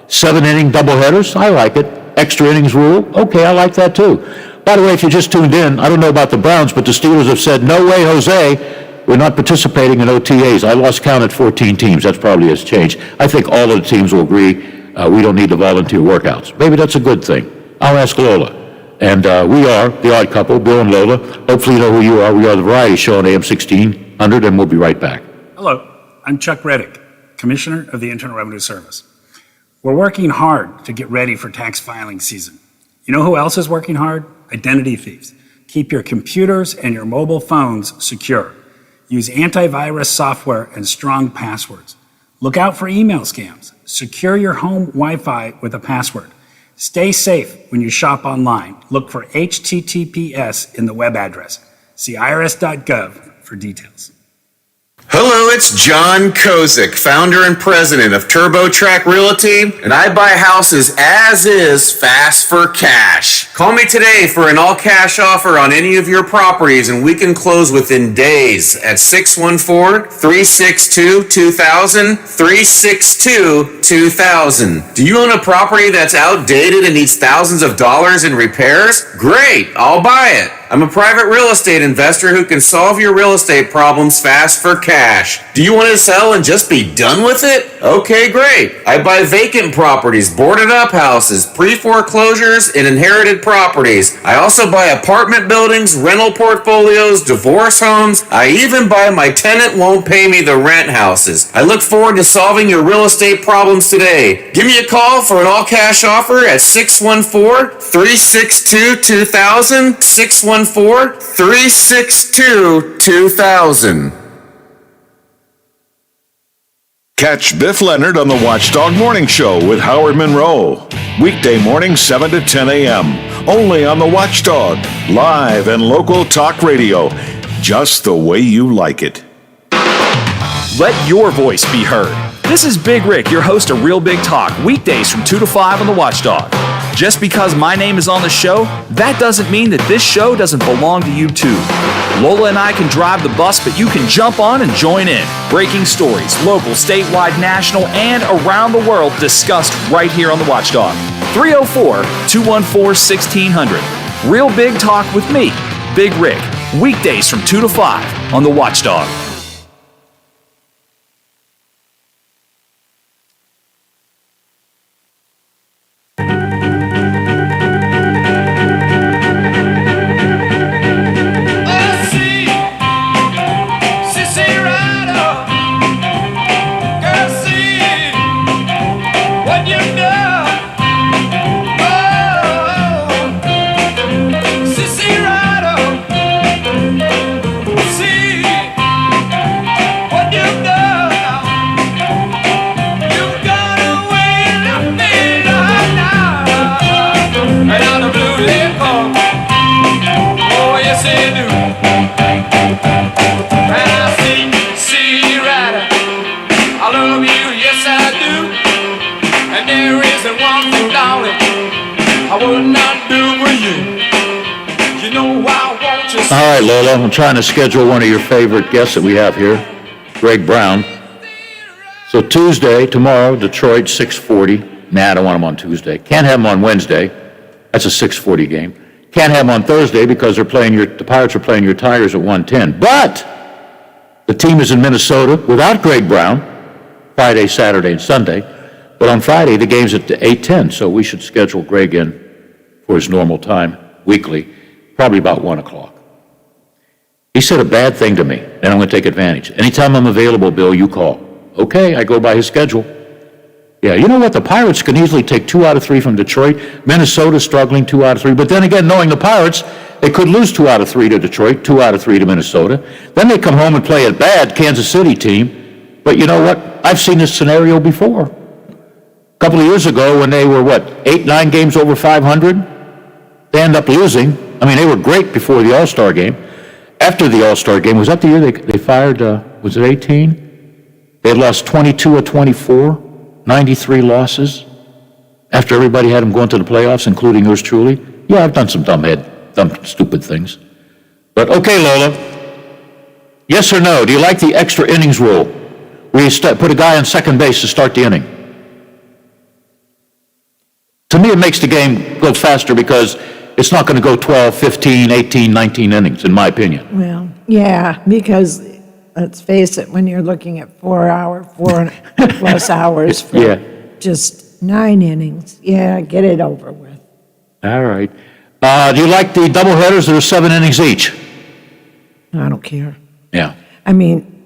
7-inning doubleheaders, I like it. Extra innings rule, okay, I like that too. By the way, if you just tuned in, I don't know about the Browns, but the Steelers have said, no way, Jose, we're not participating in OTAs. I lost count at 14 teams. That's probably has changed. I think all of the teams will agree we don't need the volunteer workouts. Maybe that's a good thing. I'll ask Lola. And we are The Odd Couple, Bill and Lola. Hopefully you know who you are. We are the Variety Show on AM 1600, and we'll be right back. Hello, I'm Chuck Reddick, Commissioner of the Internal Revenue Service. We're working hard to get ready for tax filing season. You know who else is working hard? Identity thieves. Keep your computers and your mobile phones secure. Use antivirus software and strong passwords. Look out for email scams. Secure your home Wi-Fi with a password. Stay safe when you shop online. Look for HTTPS in the web address. See irs.gov for details. Hello, Hello, it's John Kozik, founder and president of TurboTrack Realty, and I buy houses as is, fast for cash. Call me today for an all-cash offer on any of your properties, and we can close within days at 614-362-2000, 362-2000. Do you own a property that's outdated and needs thousands of dollars in repairs? Great, I'll buy it. I'm a private real estate investor who can solve your real estate problems fast for cash. Do you want to sell and just be done with it? Okay, great. I buy vacant properties, boarded up houses, pre-foreclosures, and inherited properties. I also buy apartment buildings, rental portfolios, divorce homes. I even buy my tenant won't pay me the rent houses. I look forward to solving your real estate problems today. Give me a call for an all-cash offer at 614-362-2000, 614-362-2000. Catch Biff Leonard on the Watchdog Morning Show with Howard Monroe. Weekday morning 7 to 10 a.m. Only on the Watchdog. Live and local talk radio. Just the way you like it. Let your voice be heard. This is Big Rick, your host of Real Big Talk, weekdays from 2 to 5 on the Watchdog. Just because my name is on the show, that doesn't mean that this show doesn't belong to you too. Lola and I can drive the bus, but you can jump on and join in. Breaking stories, local, statewide, national, and around the world discussed right here on the Watchdog. 304-214-1600. Real Big Talk with me, Big Rick. Weekdays from 2 to 5 on the Watchdog. All right, Lola, I'm trying to schedule one of your favorite guests that we have here, Greg Brown. So Tuesday, tomorrow, Detroit, 6:40. Nah, I don't want him on Tuesday. Can't have him on Wednesday. That's a 6:40 game. Can't have him on Thursday because the Pirates are playing your Tigers at 1:10. But the team is in Minnesota without Greg Brown, Friday, Saturday, and Sunday. But on Friday, the game's at 8:10, so we should schedule Greg in for his normal time, weekly, probably about 1 o'clock. He said a bad thing to me, and I'm going to take advantage. Anytime I'm available, Bill, you call. Okay, I go by his schedule. Yeah, you know what? The Pirates can easily take 2 out of 3 from Detroit. Minnesota's struggling 2 out of 3. But then again, knowing the Pirates, they could lose 2 out of 3 to Detroit, 2 out of 3 to Minnesota. Then they come home and play a bad Kansas City team. But you know what? I've seen this scenario before. A couple of years ago when they were, 8, 9 games over 500? They end up losing. I mean, they were great before the All-Star game. After the All-Star game, was that the year they fired, was it 18? They had lost 22 of 24, 93 losses. After everybody had them going to the playoffs, including yours truly. Yeah, I've done some dumb, stupid things. But okay, Lola. Yes or no, do you like the extra innings rule? Where you put a guy on second base to start the inning? To me, it makes the game go faster because it's not going to go 12, 15, 18, 19 innings, in my opinion. Well, yeah, because let's face it, when you're looking at 4 plus hours for just 9 innings, get it over with. All right. Do you like the doubleheaders that are 7 innings each? I don't care. Yeah. I mean,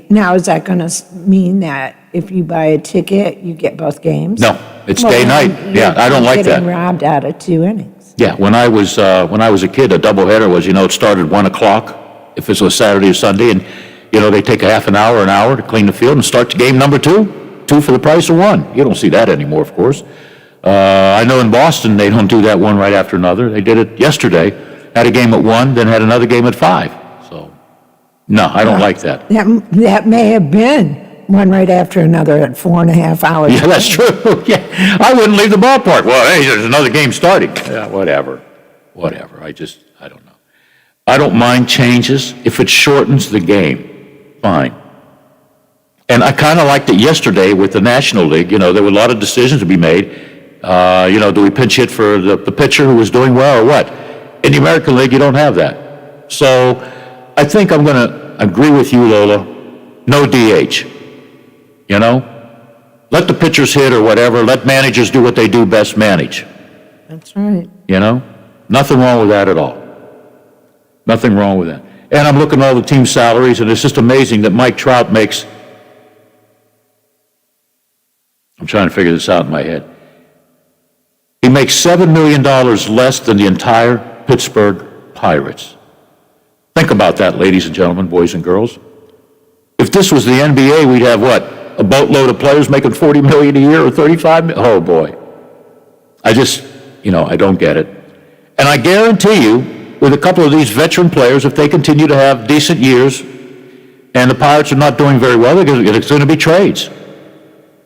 now is that going to mean that if you buy a ticket, you get both games? No, it's day-night. Yeah, I don't like that. Getting robbed out of 2 innings. Yeah, when I was a kid, a doubleheader was, it started 1 o'clock if it was Saturday or Sunday, and, they take a half an hour to clean the field and start game number 2. 2 for the price of 1. You don't see that anymore, of course. I know in Boston, they don't do that one right after another. They did it yesterday, had a game at 1, then had another game at 5. So No, I don't like that. That may have been one right after another at 4.5 hours. Yeah, that's true. Yeah, I wouldn't leave the ballpark. Well, hey, there's another game starting. Yeah, whatever. I don't know. I don't mind changes. If it shortens the game, fine. And I kind of liked it yesterday with the National League. You know, there were a lot of decisions to be made. Do we pinch hit for the pitcher who was doing well or what? In the American League, you don't have that. So I think I'm going to agree with you, Lola. No DH. You know? Let the pitchers hit or whatever. Let managers do what they do best, manage. That's right. You know? Nothing wrong with that at all. Nothing wrong with that. And I'm looking at all the team salaries, and it's just amazing that Mike Trout makes, I'm trying to figure this out in my head. He makes $7 million less than the entire Pittsburgh Pirates. Think about that, ladies and gentlemen, boys and girls. If this was the NBA, we'd have what? A boatload of players making $40 million a year or $35 million? Oh, boy. I don't get it. And I guarantee you, with a couple of these veteran players, if they continue to have decent years and the Pirates are not doing very well, it's going to be trades.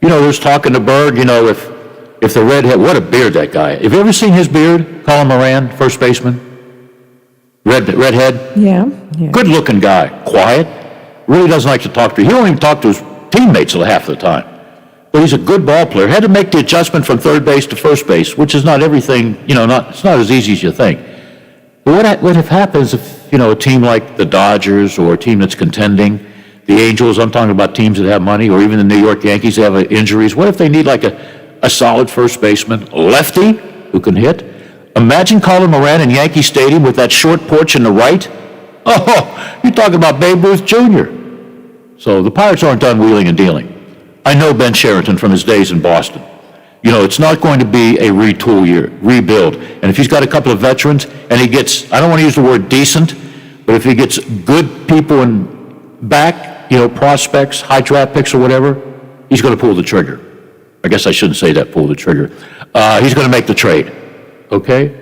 You know, there's talking to Berg, if the redhead, what a beard that guy. Have you ever seen his beard? Colin Moran, first baseman? Redhead? Yeah. Good-looking guy. Quiet. Really doesn't like to talk to you. He don't even talk to his teammates half the time. But he's a good ball player. Had to make the adjustment from third base to first base, which is not everything, it's not as easy as you think. But what if happens if, a team like the Dodgers or a team that's contending, the Angels, I'm talking about teams that have money, or even the New York Yankees have injuries. What if they need like a solid first baseman, a lefty who can hit? Imagine Colin Moran in Yankee Stadium with that short porch in the right. Oh, you're talking about Babe Ruth Jr. So the Pirates aren't done wheeling and dealing. I know Ben Sherrington from his days in Boston. It's not going to be a retool year, rebuild. And if he's got a couple of veterans and he gets, I don't want to use the word decent, but if he gets good people back, prospects, high draft picks or whatever, he's going to pull the trigger. I guess I shouldn't say that, pull the trigger. He's going to make the trade, okay?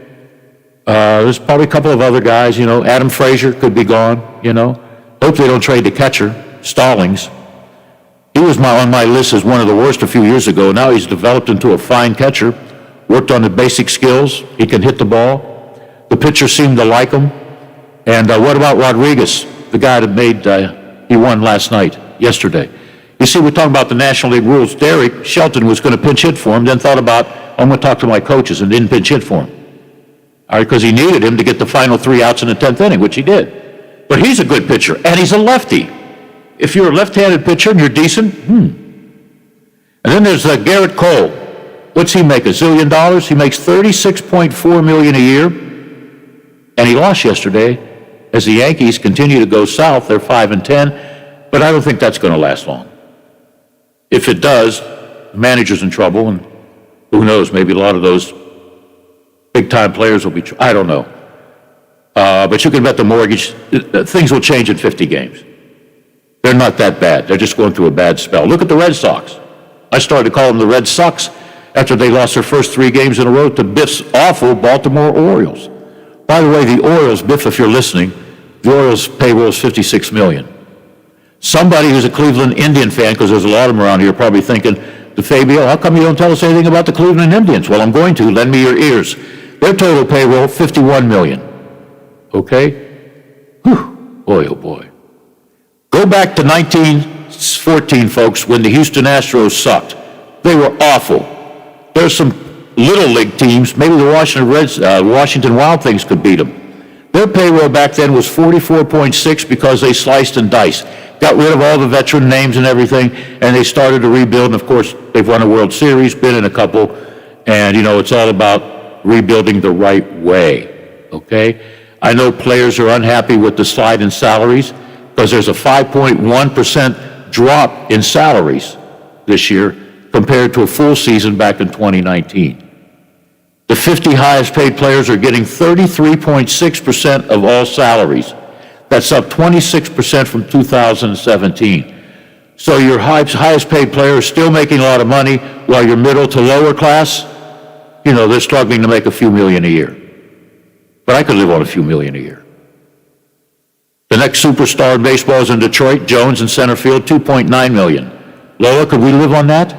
There's probably a couple of other guys, Adam Frazier could be gone, Hope they don't trade the catcher, Stallings. He was on my list as one of the worst a few years ago. Now he's developed into a fine catcher, worked on the basic skills. He can hit the ball. The pitchers seem to like him. And what about Rodriguez, the guy that he won yesterday? You see, we're talking about the National League rules. Derek Shelton was going to pinch hit for him, then thought about, I'm going to talk to my coaches, and didn't pinch hit for him. All right, because he needed him to get the final 3 outs in the 10th inning, which he did. But he's a good pitcher, and he's a lefty. If you're a left-handed pitcher and you're decent, And then there's Garrett Cole. What's he make, $1 zillion? He makes $36.4 million a year, and he lost yesterday as the Yankees continue to go south. They're 5-10, but I don't think that's going to last long. If it does, the manager's in trouble, and who knows, maybe a lot of those big-time players will be, I don't know. But you can bet the mortgage, things will change in 50 games. They're not that bad. They're just going through a bad spell. Look at the Red Sox. I started to call them the Red Sox after they lost their first 3 games in a row to Biff's awful Baltimore Orioles. By the way, the Orioles, Biff, if you're listening, the Orioles payroll is $56 million. Somebody who's a Cleveland Indian fan, because there's a lot of them around here, probably thinking, DeFabio, how come you don't tell us anything about the Cleveland Indians? Well, I'm going to. Lend me your ears. Their total payroll, $51 million. Okay? Whew. Boy, oh boy. Go back to 1914, folks, when the Houston Astros sucked. They were awful. There's some little league teams, maybe the Washington Wild Things could beat them. Their payroll back then was 44.6 because they sliced and diced. Got rid of all the veteran names and everything, and they started to rebuild. And of course, they've won a World Series, been in a couple, and it's all about rebuilding the right way, okay? I know players are unhappy with the slide in salaries, because there's a 5.1% drop in salaries this year compared to a full season back in 2019. The 50 highest paid players are getting 33.6% of all salaries. That's up 26% from 2017. So your highest paid player is still making a lot of money, while your middle to lower class, they're struggling to make a few million a year. But I could live on a few million a year. The next superstar in baseball is in Detroit, Jones in center field, $2.9 million. Lola, could we live on that?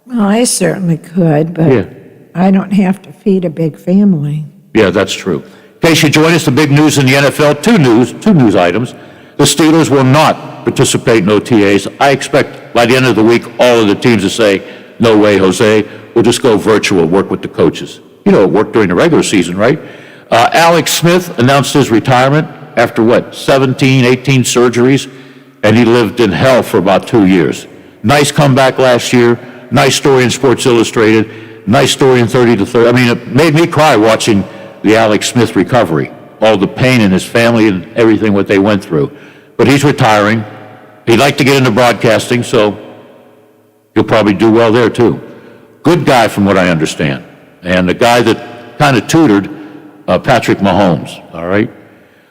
Well, I certainly could, but Yeah. I don't have to feed a big family. Yeah, that's true. In case you join us, the big news in the NFL, two news items. The Steelers will not participate in OTAs. I expect by the end of the week, all of the teams to say, no way, Jose, we'll just go virtual, work with the coaches. You know, it worked during the regular season, right? Alex Smith announced his retirement after, 17, 18 surgeries, and he lived in hell for about 2 years. Nice comeback last year, nice story in Sports Illustrated, nice story in 30 to 30. I mean, it made me cry watching the Alex Smith recovery, all the pain in his family and everything what they went through. But he's retiring. He'd like to get into broadcasting, so he'll probably do well there too. Good guy from what I understand. And the guy that kind of tutored Patrick Mahomes, all right?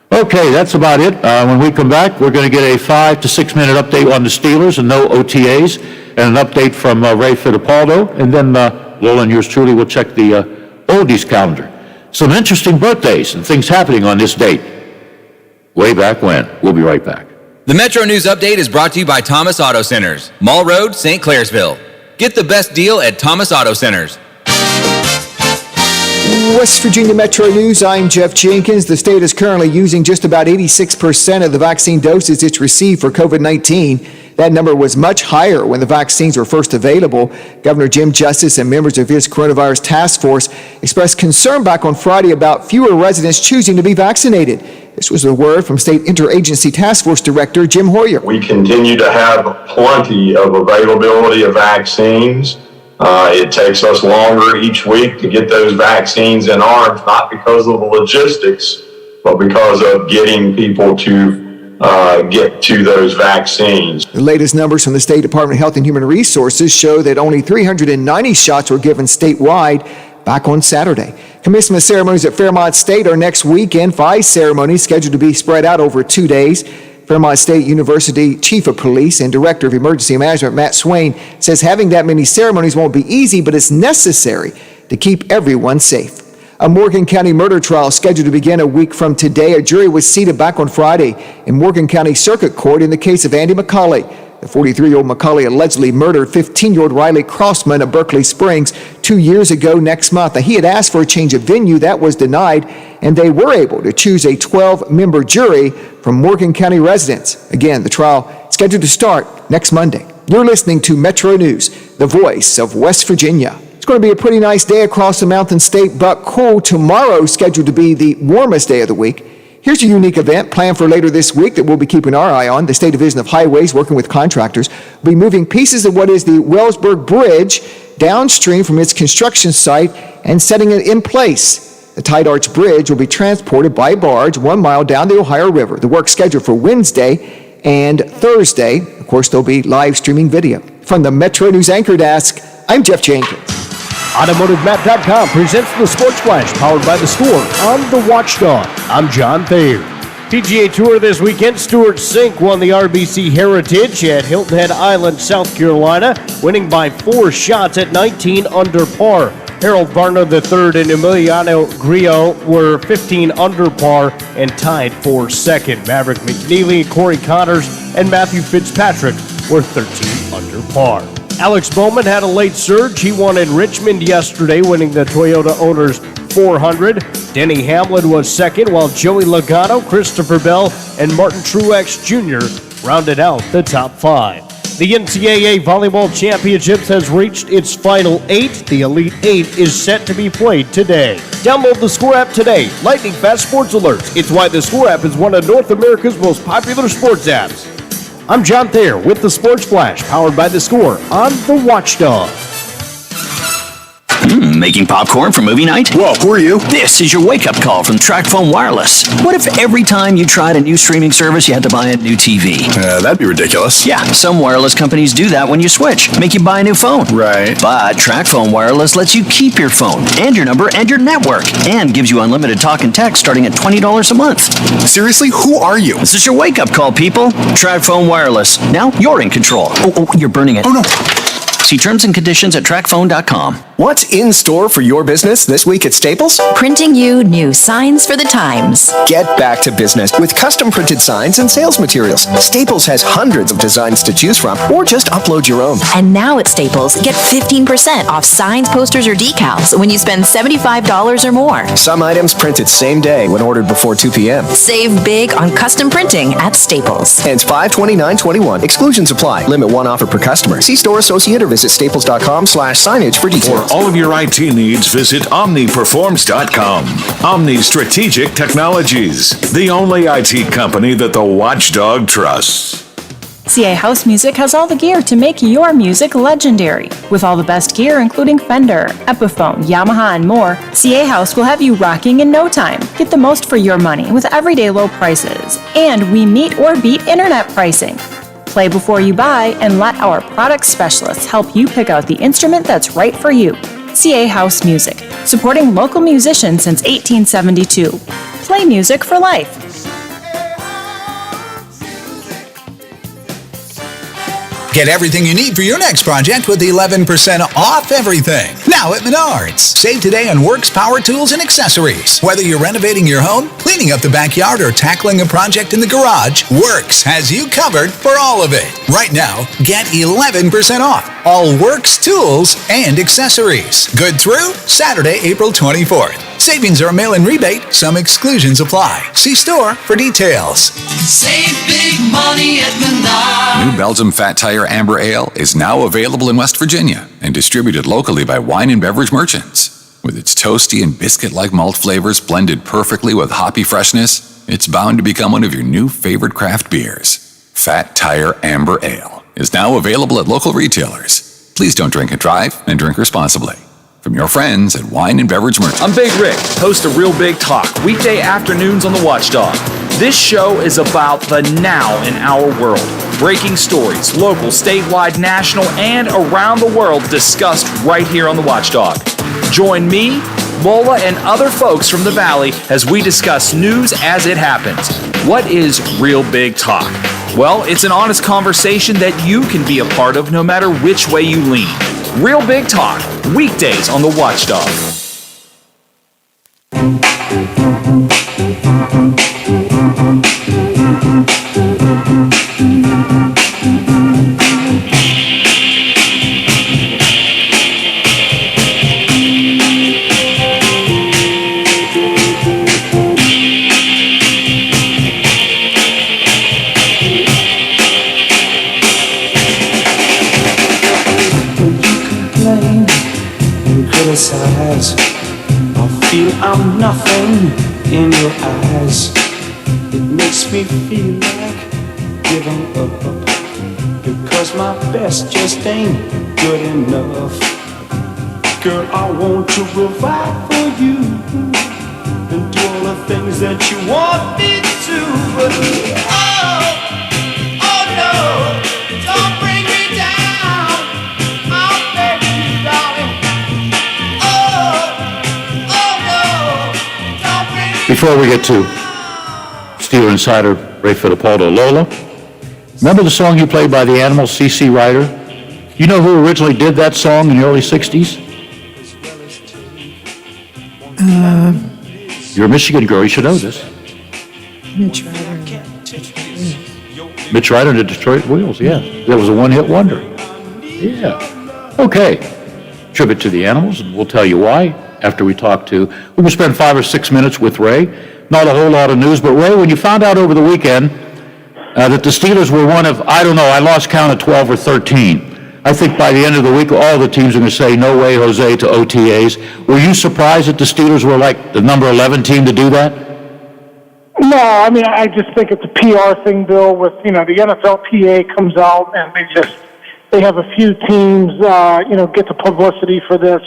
Okay, that's about it. When we come back, we're going to get a 5 to 6 minute update on the Steelers and no OTAs, and an update from Ray Fittipaldo, and then Lola and yours truly will check the oldies calendar. Some interesting birthdays and things happening on this date. Way back when. We'll be right back. The Metro News Update is brought to you by Thomas Auto Centers, Mall Road, St. Clairsville. Get the best deal at Thomas Auto Centers. West Virginia Metro News, I'm Jeff Jenkins. The state is currently using just about 86% of the vaccine doses it's received for COVID-19. That number was much higher when the vaccines were first available. Governor Jim Justice and members of his coronavirus task force expressed concern back on Friday about fewer residents choosing to be vaccinated. This was a word from State Interagency Task Force Director Jim Hoyer. We continue to have plenty of availability of vaccines. It takes us longer each week to get those vaccines in arms, not because of the logistics, but because of getting people to get to those vaccines. The latest numbers from the State Department of Health and Human Resources show that only 390 shots were given statewide back on Saturday. Commencement ceremonies at Fairmont State are next weekend. 5 ceremonies scheduled to be spread out over 2 days. Fairmont State University Chief of Police and Director of Emergency Management Matt Swain says having that many ceremonies won't be easy, but it's necessary to keep everyone safe. A Morgan County murder trial scheduled to begin a week from today. A jury was seated back on Friday in Morgan County Circuit Court in the case of Andy McCauley. The 43-year-old McCauley allegedly murdered 15-year-old Riley Crossman of Berkeley Springs 2 years ago next month. Now, he had asked for a change of venue. That was denied, and they were able to choose a 12-member jury from Morgan County residents. Again, the trial scheduled to start next Monday. You're listening to Metro News, the voice of West Virginia. It's going to be a pretty nice day across the Mountain State, but cool. Tomorrow scheduled to be the warmest day of the week. Here's a unique event planned for later this week that we'll be keeping our eye on. The State Division of Highways, working with contractors, will be moving pieces of what is the Wellsburg Bridge downstream from its construction site and setting it in place. The Tide Arch Bridge will be transported by barge 1 mile down the Ohio River. The work scheduled for Wednesday and Thursday. Of course, there'll be live streaming video. From the Metro News Anchor Desk, I'm Jeff Jenkins. AutomotiveMap.com presents the Sports Flash, powered by The Score on The Watchdog. I'm John Thayer. PGA Tour this weekend, Stuart Sink won the RBC Heritage at Hilton Head Island, South Carolina, winning by 4 shots at 19 under par. Harold Varner III and Emiliano Grillo were 15 under par and tied for second. Maverick McNeely, Corey Connors, and Matthew Fitzpatrick were 13 under par. Alex Bowman had a late surge. He won in Richmond yesterday, winning the Toyota Owners 400. Denny Hamlin was second, while Joey Logano, Christopher Bell, and Martin Truex Jr. rounded out the top 5. The NCAA Volleyball Championships has reached its final 8. The Elite 8 is set to be played today. Download the Score app today. Lightning fast sports alerts. It's why the Score app is one of North America's most popular sports apps. I'm John Thayer with the Sports Flash, powered by The Score on The Watchdog. Making popcorn for movie night? Whoa, who are you? This is your wake-up call from TracFone Wireless. What if every time you tried a new streaming service, you had to buy a new TV? That'd be ridiculous. Yeah, some wireless companies do that when you switch. Make you buy a new phone. Right. But TracFone Wireless lets you keep your phone and your number and your network, and gives you unlimited talk and text starting at $20 a month. Seriously, who are you? This is your wake-up call, people. TracFone Wireless. Now you're in control. Oh, you're burning it. Oh, no. See terms and conditions at trackphone.com. What's in store for your business this week at Staples? Printing you new signs for the times. Get back to business with custom printed signs and sales materials. Staples has hundreds of designs to choose from, or just upload your own. And now at Staples, get 15% off signs, posters, or decals when you spend $75 or more. Some items printed same day when ordered before 2 p.m. Save big on custom printing at Staples. Ends 5/29/21. Exclusions apply. Limit one offer per customer. See store associate or visit staples.com/signage for details. For all of your IT needs, visit OmniPerforms.com. Omni Strategic Technologies, the only IT company that the Watchdog trusts. CA House Music has all the gear to make your music legendary. With all the best gear, including Fender, Epiphone, Yamaha, and more, CA House will have you rocking in no time. Get the most for your money with everyday low prices. And we meet or beat internet pricing. Play before you buy and let our product specialists help you pick out the instrument that's right for you. CA House Music, supporting local musicians since 1872. Play music for life. Get everything you need for your next project with 11% off everything. Now at Menards. Save today on Works power tools and accessories. Whether you're renovating your home, cleaning up the backyard, or tackling a project in the garage, Works has you covered for all of it. Right now, get 11% off all Works tools and accessories. Good through Saturday, April 24th. Savings are a mail-in rebate. Some exclusions apply. See store for details. Save big money at Menards. New Belgium Fat Tire Amber Ale is now available in West Virginia and distributed locally by wine and beverage merchants. With its toasty and biscuit-like malt flavors blended perfectly with hoppy freshness, it's bound to become one of your new favorite craft beers. Fat Tire Amber Ale is now available at local retailers. Please don't drink and drive, and drink responsibly. From your friends at Wine and Beverage Merchants. I'm Big Rick, host of Real Big Talk, weekday afternoons on the Watchdog. This show is about the now in our world. Breaking stories, local, statewide, national, and around the world discussed right here on the Watchdog. Join me, Mola, and other folks from the Valley as we discuss news as it happens. What is Real Big Talk? Well, it's an honest conversation that you can be a part of no matter which way you lean. Real Big Talk, weekdays on the Watchdog. Criticize. I feel I'm nothing in your eyes. It makes me feel like giving up, because my best just ain't good enough. Girl, I want to provide for you and do all the things that you want me to, but oh no, don't bring me down. I'll beg you, darling. Before we get to Steeler Insider Ray Fittipaldo, Lola, remember the song you played by the Animals, C.C. Ryder? You know who originally did that song in the early 60s? You're a Michigan girl, you should know this. Mitch Ryder. Mitch Ryder and the Detroit Wheels, yeah. That was a one-hit wonder. Yeah. Okay. Tribute to the Animals, and we'll tell you why after we talk to, we're going to spend 5 or 6 minutes with Ray. Not a whole lot of news, but Ray, when you found out over the weekend that the Steelers were one of, I don't know, I lost count of 12 or 13. I think by the end of the week, all the teams are going to say, no way, Jose, to OTAs. Were you surprised that the Steelers were like the number 11 team to do that? No, I mean, I just think it's a PR thing, Bill, with, the NFLPA comes out and they have a few teams, get the publicity for this,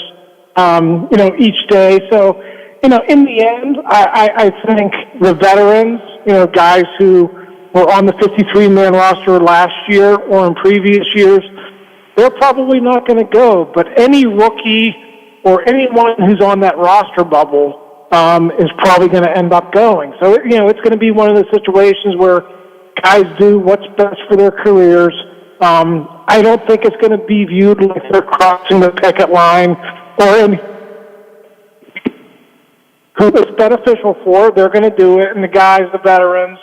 each day. So, in the end, I think the veterans, guys who were on the 53-man roster last year or in previous years, they're probably not going to go. But any rookie or anyone who's on that roster bubble is probably going to end up going. So, it's going to be one of those situations where guys do what's best for their careers. I don't think it's going to be viewed like they're crossing the picket line or any. Who it's beneficial for, they're going to do it, and the guys, the veterans,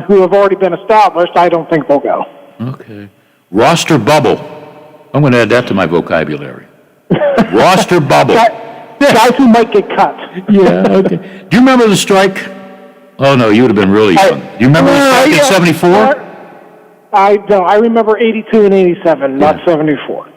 who have already been established, I don't think they'll go. Okay. Roster bubble. I'm going to add that to my vocabulary. Roster bubble. Guys who might get cut. Yeah, okay. Do you remember the strike? Oh, no, you would have been really young. Do you remember the strike in 74? I don't. I remember 82 and 87, not 74.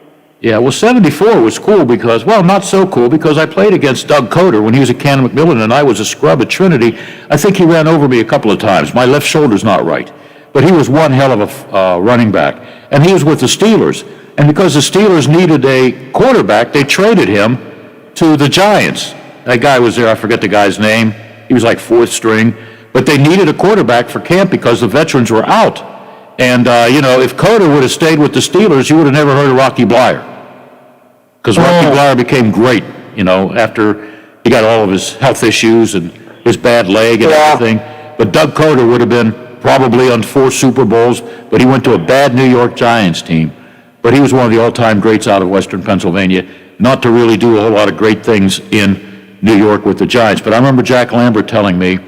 Yeah, well, 74 was cool because, well, not so cool because I played against Doug Coder when he was at Canon McMillan and I was a scrub at Trinity. I think he ran over me a couple of times. My left shoulder's not right. But he was one hell of a running back. And he was with the Steelers. And because the Steelers needed a quarterback, they traded him to the Giants. That guy was there, I forget the guy's name. He was like fourth string. But they needed a quarterback for camp because the veterans were out. And, if Coder would have stayed with the Steelers, you would have never heard of Rocky Blyer. Because Rocky Blyer became great, after he got all of his health issues and his bad leg and everything. But Doug Coder would have been probably on 4 Super Bowls, but he went to a bad New York Giants team. But he was one of the all-time greats out of Western Pennsylvania, not to really do a whole lot of great things in New York with the Giants. But I remember Jack Lambert telling me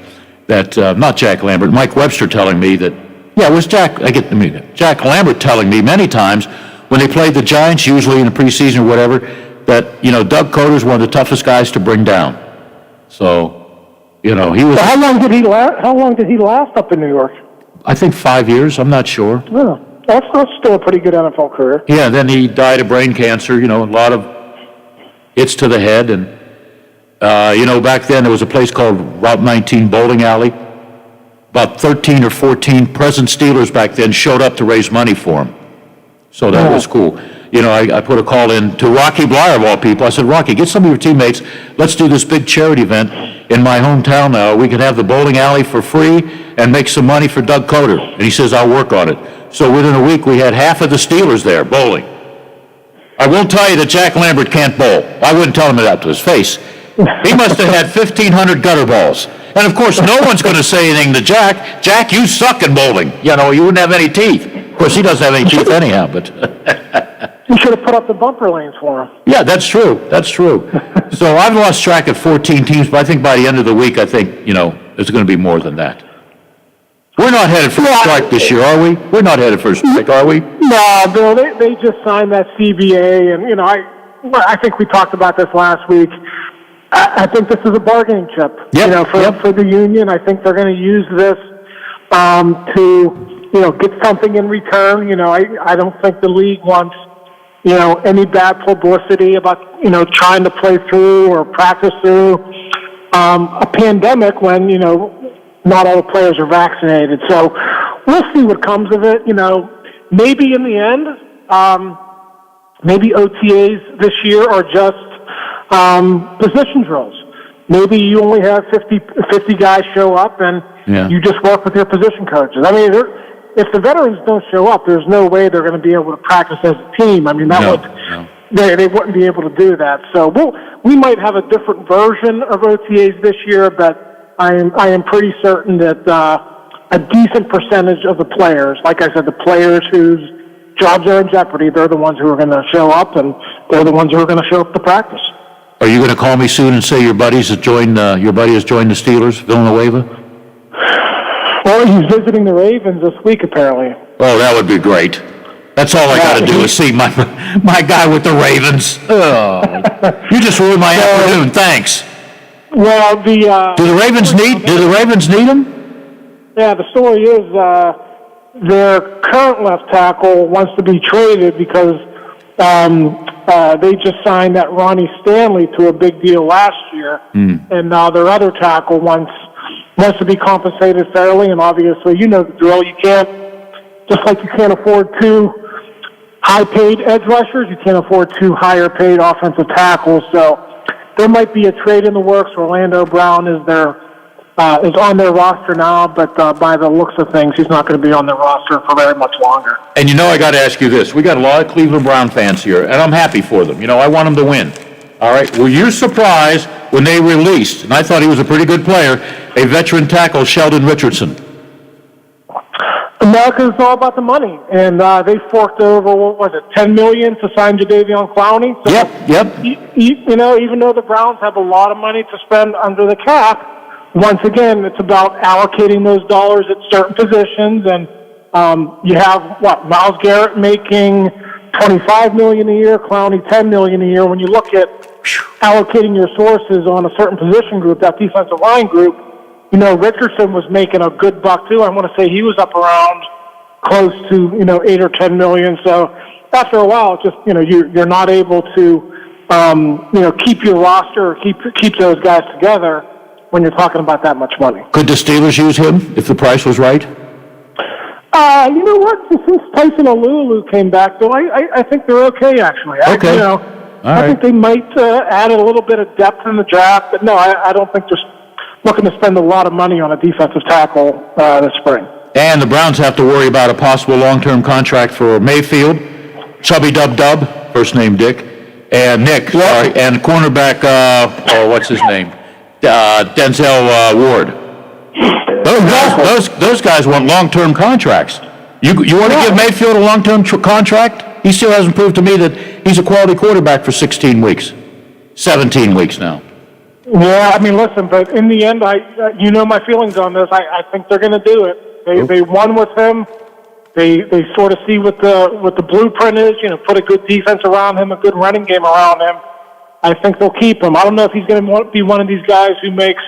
that, not Jack Lambert, Mike Webster telling me that, it was Jack Lambert telling me many times when they played the Giants, usually in the preseason or whatever, that, Doug Coder's one of the toughest guys to bring down. So, he was... So how long did he last up in New York? I think 5 years, I'm not sure. Oh, that's still a pretty good NFL career. Yeah, then he died of brain cancer, a lot of hits to the head. And, back then there was a place called Route 19 Bowling Alley. About 13 or 14 present Steelers back then showed up to raise money for him. So that was cool. I put a call in to Rocky Blyer, of all people. I said, Rocky, get some of your teammates. Let's do this big charity event in my hometown now. We can have the bowling alley for free and make some money for Doug Coder. And he says, I'll work on it. So within a week, we had half of the Steelers there bowling. I will tell you that Jack Lambert can't bowl. I wouldn't tell him that to his face. He must have had 1,500 gutter balls. And, of course, no one's going to say anything to Jack. Jack, you suck in bowling. You wouldn't have any teeth. Of course, he doesn't have any teeth anyhow, but... You should have put up the bumper lanes for him. Yeah, that's true. So I've lost track of 14 teams, but I think by the end of the week, there's going to be more than that. We're not headed for a strike this year, are we? We're not headed for a strike, are we? No, Bill, they just signed that CBA, and, I think we talked about this last week. I think this is a bargaining chip, for the union. I think they're going to use this to, get something in return. I don't think the league wants, any bad publicity about, trying to play through or practice through a pandemic when, not all the players are vaccinated. So we'll see what comes of it. Maybe in the end, maybe OTAs this year are just position drills. Maybe you only have 50 guys show up and you just work with your position coaches. I mean, if the veterans don't show up, there's no way they're going to be able to practice as a team. I mean, they wouldn't be able to do that. So we might have a different version of OTAs this year, but I am pretty certain that a decent percentage of the players, like I said, the players whose jobs are in jeopardy, they're the ones who are going to show up, and they're the ones who are going to show up to practice. Are you going to call me soon and say your buddy has joined the Steelers, Villanueva? Well, he's visiting the Ravens this week, apparently. Oh, that would be great. That's all I got to do is see my guy with the Ravens. Oh, you just ruined my afternoon. Thanks. Well, do the Ravens need him? Yeah, the story is their current left tackle wants to be traded because they just signed that Ronnie Stanley to a big deal last year, and now their other tackle wants to be compensated fairly. And obviously, the drill. You can't, just like you can't afford 2 high-paid edge rushers, you can't afford 2 higher-paid offensive tackles. So there might be a trade in the works. Orlando Brown is on their roster now, but by the looks of things, he's not going to be on their roster for very much longer. And I got to ask you this. We got a lot of Cleveland Brown fans here, and I'm happy for them. I want them to win. All right? Were you surprised when they released, and I thought he was a pretty good player, a veteran tackle, Sheldon Richardson? No, because it's all about the money, and they forked over, what was it, $10 million to sign Jadeveon Clowney. So Yep. You know, even though the Browns have a lot of money to spend under the cap, once again, it's about allocating those dollars at certain positions, and you have Myles Garrett making $25 million a year, Clowney $10 million a year. When you look at allocating your sources on a certain position group, that defensive line group, you know, Richardson was making a good buck too. I want to say he was up around close to, you know, 8 or 10 million. So after a while, it's just, you know, you're not able to, you know, keep your roster, or keep those guys together when you're talking about that much money. Could the Steelers use him if the price was right? You know what? Since Tyson Alulu came back, though, I think they're okay, actually. Okay. I think they might add a little bit of depth in the draft, but no, I don't think they're looking to spend a lot of money on a defensive tackle this spring. And the Browns have to worry about a possible long-term contract for Mayfield, Chubby Dub, first name Dick, and Nick, sorry, and cornerback, what's his name? Denzel Ward. Those guys want long-term contracts. You want to give Mayfield a long-term contract? He still hasn't proved to me that he's a quality quarterback for 16 weeks, 17 weeks now. Yeah, I mean, listen, but in the end, you know my feelings on this. I think they're going to do it. They won with him. They sort of see what the blueprint is. You know, put a good defense around him, a good running game around him. I think they'll keep him. I don't know if he's going to be one of these guys who makes,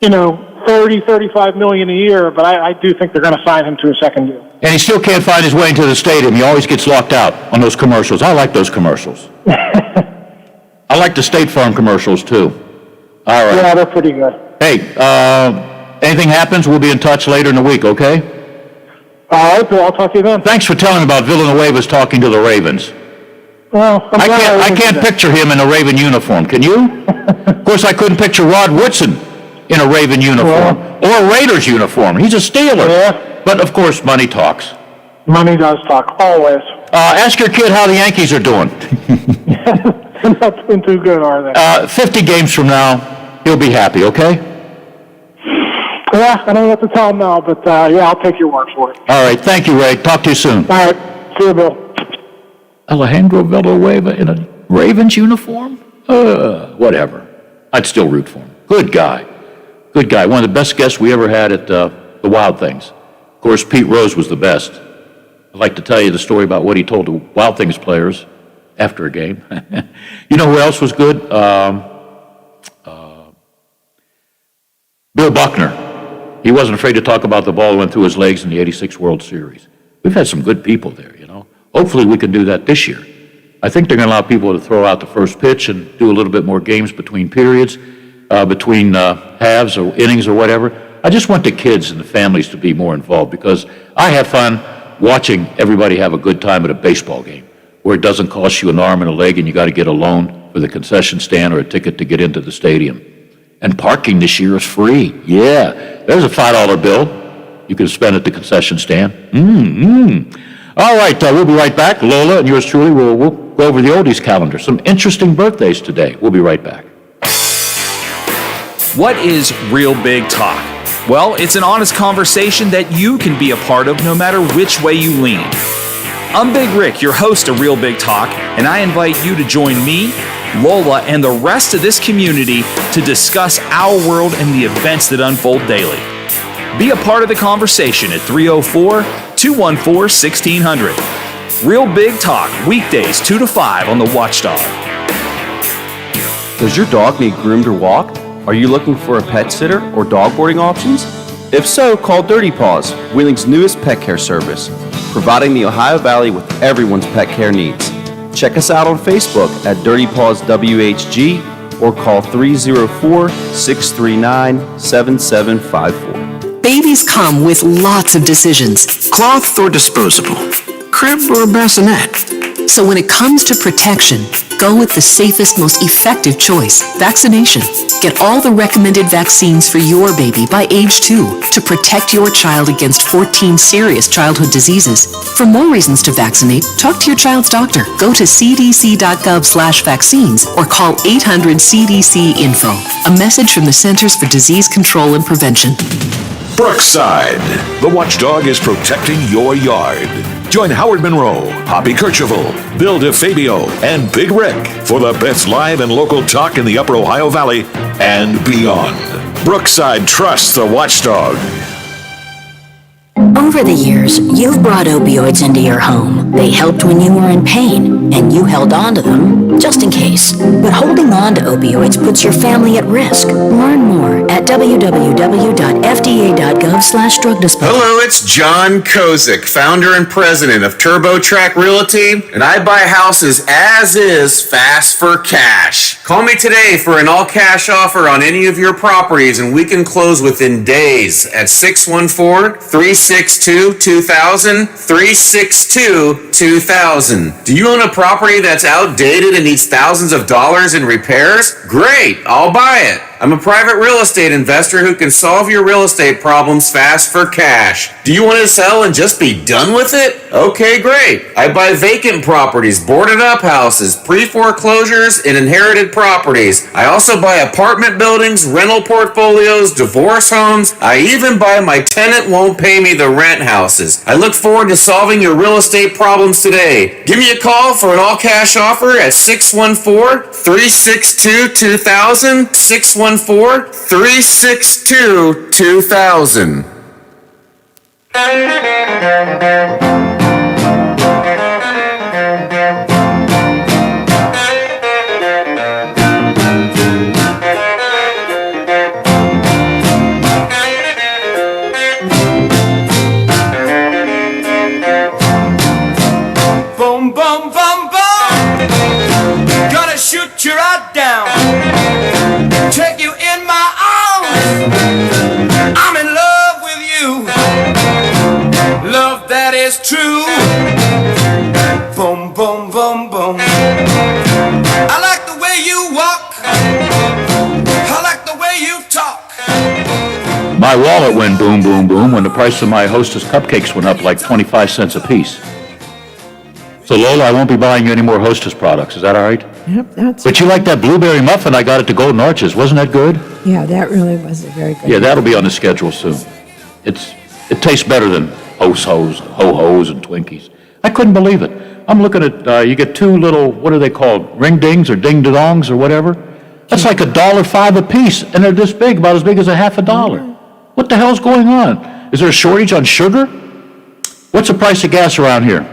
you know, $30-35 million a year, but I do think they're going to sign him to a second deal. And he still can't find his way into the stadium. He always gets locked out on those commercials. I like those commercials. I like the State Farm commercials, too. All right. Yeah, they're pretty good. Hey, anything happens, we'll be in touch later in the week, okay? All right, Bill, I'll talk to you then. Thanks for telling about Villanueva's talking to the Ravens. Well, I can't picture him in a Raven uniform. Can you? Of course, I couldn't picture Rod Woodson in a Raven uniform or a Raiders uniform. He's a Steeler. Yeah. But, of course, money talks. Money does talk, always. Ask your kid how the Yankees are doing. They're not doing too good, are they? 50 games from now, he'll be happy, okay? Yeah, I don't know what to tell him now, but yeah, I'll take your word for it. All right, thank you, Ray. Talk to you soon. All right, see you, Bill. Alejandro Villanueva in a Ravens uniform? Whatever. I'd still root for him. Good guy. Good guy. One of the best guests we ever had at the Wild Things. Of course, Pete Rose was the best. I'd like to tell you the story about what he told the Wild Things players after a game. You know who else was good? Bill Buckner. He wasn't afraid to talk about the ball that went through his legs in the '86 World Series. We've had some good people there, you know. Hopefully we can do that this year. I think they're going to allow people to throw out the first pitch and do a little bit more games between periods, between halves or innings or whatever. I just want the kids and the families to be more involved because I have fun watching everybody have a good time at a baseball game where it doesn't cost you an arm and a leg and you got to get a loan for the concession stand or a ticket to get into the stadium. And parking this year is free. Yeah, there's a $5 bill you can spend at the concession stand. All right, we'll be right back. Lola and yours truly, we'll go over the oldies calendar. Some interesting birthdays today. We'll be right back. What is Real Big Talk? Well, it's an honest conversation that you can be a part of no matter which way you lean. I'm Big Rick, your host of Real Big Talk, and I invite you to join me, Lola, and the rest of this community to discuss our world and the events that unfold daily. Be a part of the conversation at 304-214-1600. Real Big Talk, weekdays 2 to 5 on the Watchdog. Does your dog need groomed or walked? Are you looking for a pet sitter or dog boarding options? If so, call Dirty Paws, Wheeling's newest pet care service, providing the Ohio Valley with everyone's pet care needs. Check us out on Facebook at Dirty Paws WHG or call 304-639-7754. Babies come with lots of decisions. Cloth or disposable? Crib or bassinet? So when it comes to protection, go with the safest, most effective choice, vaccination. Get all the recommended vaccines for your baby by age 2 to protect your child against 14 serious childhood diseases. For more reasons to vaccinate, talk to your child's doctor. Go to cdc.gov/vaccines or call 800-CDC-INFO. A message from the Centers for Disease Control and Prevention. Brookside. The Watchdog is protecting your yard. Join Howard Monroe, Hoppy Kercheval, Bill DeFabio, and Big Rick for the best live and local talk in the Upper Ohio Valley and beyond. Brookside trusts the Watchdog. Over the years, you've brought opioids into your home. They helped when you were in pain, and you held on to them just in case. But holding on to opioids puts your family at risk. Learn more at www.fda.gov/drug disposal. Hello, it's John Kozik, founder and president of TurboTrack Realty, and I buy houses as is, fast for cash. Call me today for an all-cash offer on any of your properties, and we can close within days at 614-362-2000, 362-2000. Do you own a property that's outdated and needs thousands of dollars in repairs? Great, I'll buy it. I'm a private real estate investor who can solve your real estate problems fast for cash. Do you want to sell and just be done with it? Okay, great. I buy vacant properties, boarded up houses, pre-foreclosures, and inherited properties. I also buy apartment buildings, rental portfolios, divorce homes. I even buy my tenant won't pay me the rent houses. I look forward to solving your real estate problems today. Give me a call for an all-cash offer at 614-362-2000, 614-362-2000. Boom, boom, boom, boom. Gonna shoot you right down. Take you in my arms. I'm in love with you. Love that is true. Boom, boom, boom, boom. I like the way you walk. I like the way you talk. My wallet went boom, boom, boom when the price of my Hostess cupcakes went up like 25 cents a piece. So Lola, I won't be buying you any more Hostess products. Is that all right? Yep, that's. But you like that blueberry muffin I got at the Golden Arches. Wasn't that good? Yeah, that really was a very good. Yeah, that'll be on the schedule soon. It tastes better than ho-hos, and Twinkies. I couldn't believe it. I'm looking at, you get two little, what are they called? Ring dings or ding dongs or whatever? That's like $1.05 a piece, and they're this big, about as big as a half a dollar. What the hell's going on? Is there a shortage on sugar? What's the price of gas around here?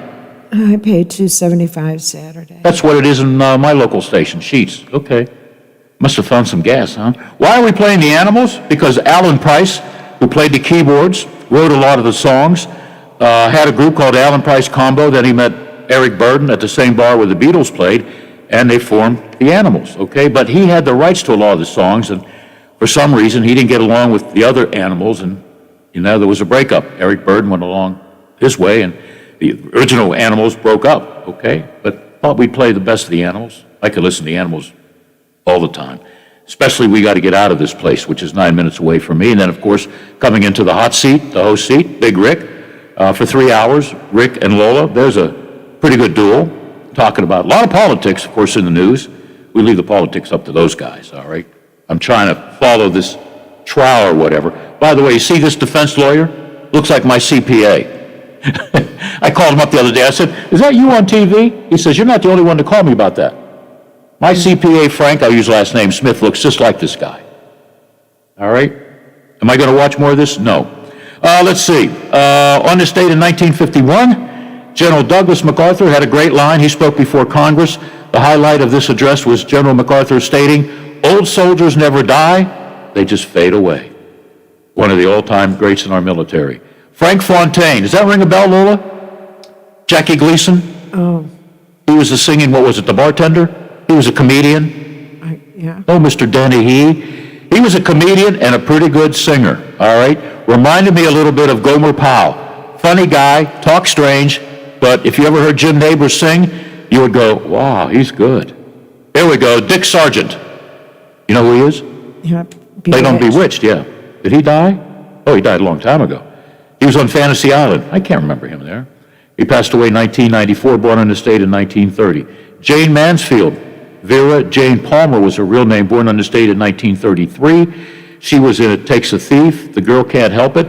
I paid $2.75 Saturday. That's what it is in my local station, Sheets. Okay. Must have found some gas, huh? Why are we playing the Animals? Because Alan Price, who played the keyboards, wrote a lot of the songs, had a group called Alan Price Combo. Then he met Eric Burden at the same bar where the Beatles played, and they formed the Animals, okay? But he had the rights to a lot of the songs, and for some reason, he didn't get along with the other Animals, and, there was a breakup. Eric Burden went along his way, and the original Animals broke up, okay? But thought we'd play the best of the Animals. I could listen to the Animals all the time. Especially we got to get out of this place, which is 9 minutes away from me. And then, of course, coming into the hot seat, the host seat, Big Rick, for 3 hours, Rick and Lola. There's a pretty good duel, talking about a lot of politics, of course, in the news. We leave the politics up to those guys, all right? I'm trying to follow this trial or whatever. By the way, you see this defense lawyer? Looks like my CPA. I called him up the other day. I said, "Is that you on TV?" He says, "You're not the only one to call me about that." My CPA, Frank, I'll use last name, Smith, looks just like this guy. All right? Am I going to watch more of this? No. Let's see. On this date in 1951, General Douglas MacArthur had a great line. He spoke before Congress. The highlight of this address was General MacArthur stating, "Old soldiers never die, they just fade away." One of the all-time greats in our military. Frank Fontaine. Does that ring a bell, Lola? Jackie Gleason? Oh. He was the singing, what was it, the bartender? He was a comedian. Yeah. Oh, Mr. Denny, he was a comedian and a pretty good singer, all right? Reminded me a little bit of Gomer Pyle. Funny guy, talks strange, but if you ever heard Jim Nabors sing, you would go, wow, he's good. Here we go, Dick Sargent. You know who he is? Yeah. Played on Bewitched, yeah. Did he die? Oh, he died a long time ago. He was on Fantasy Island. I can't remember him there. He passed away in 1994, born on the state in 1930. Jane Mansfield. Vera Jane Palmer was her real name, born on the state in 1933. She was in It Takes a Thief, The Girl Can't Help It.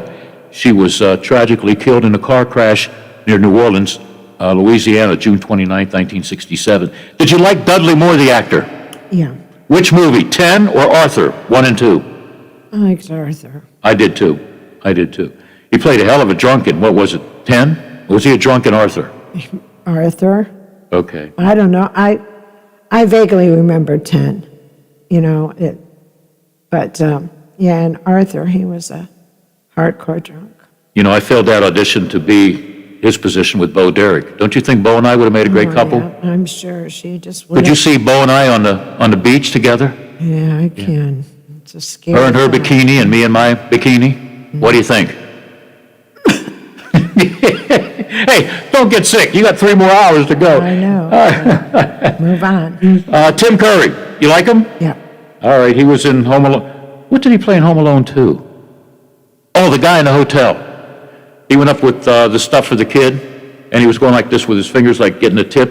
She was tragically killed in a car crash near New Orleans, Louisiana, June 29, 1967. Did you like Dudley Moore, the actor? Yeah, Which movie, 10 or Arthur, 1 and 2? I liked Arthur. I did too. He played a hell of a drunk in, what was it, 10? Or was he a drunk in Arthur? Arthur? Okay. I don't know. I vaguely remember 10, but yeah, in Arthur, he was a hardcore drunk. You know, I failed that audition to be his position with Bo Derek. Don't you think Bo and I would have made a great couple? Yeah, I'm sure she just Could you see Bo and I on the beach together? Yeah, I can. It's a scary Her in her thought. bikini and me in my bikini? What do you think? Hey, don't get sick. You got 3 more hours to go. I know. Move on. Tim Curry, you like him? Yeah. All right, he was in Home Alone. What did he play in Home Alone 2? Oh, the guy in the hotel. He went up with the stuff for the kid, and he was going like this with his fingers, like getting a tip,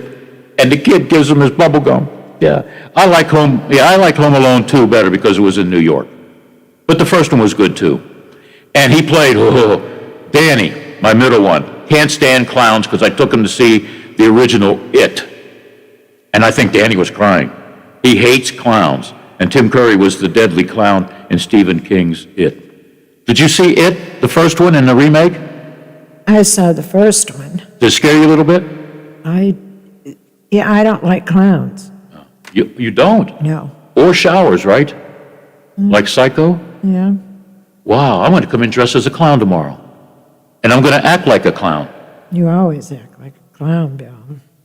and the kid gives him his bubble gum. Yeah, I like Home Alone 2 better because it was in New York. But the first one was good too. And he played Danny, my middle one. Can't stand clowns because I took him to see the original It. And I think Danny was crying. He hates clowns. And Tim Curry was the deadly clown in Stephen King's It. Did you see It, the first one in the remake? I saw the first one. Did it scare you a little bit? I don't like clowns. You don't? No. Or showers, right? Like Psycho? Yeah. Wow, I'm going to come in dressed as a clown tomorrow. And I'm going to act like a clown. You always act like a clown, Bill.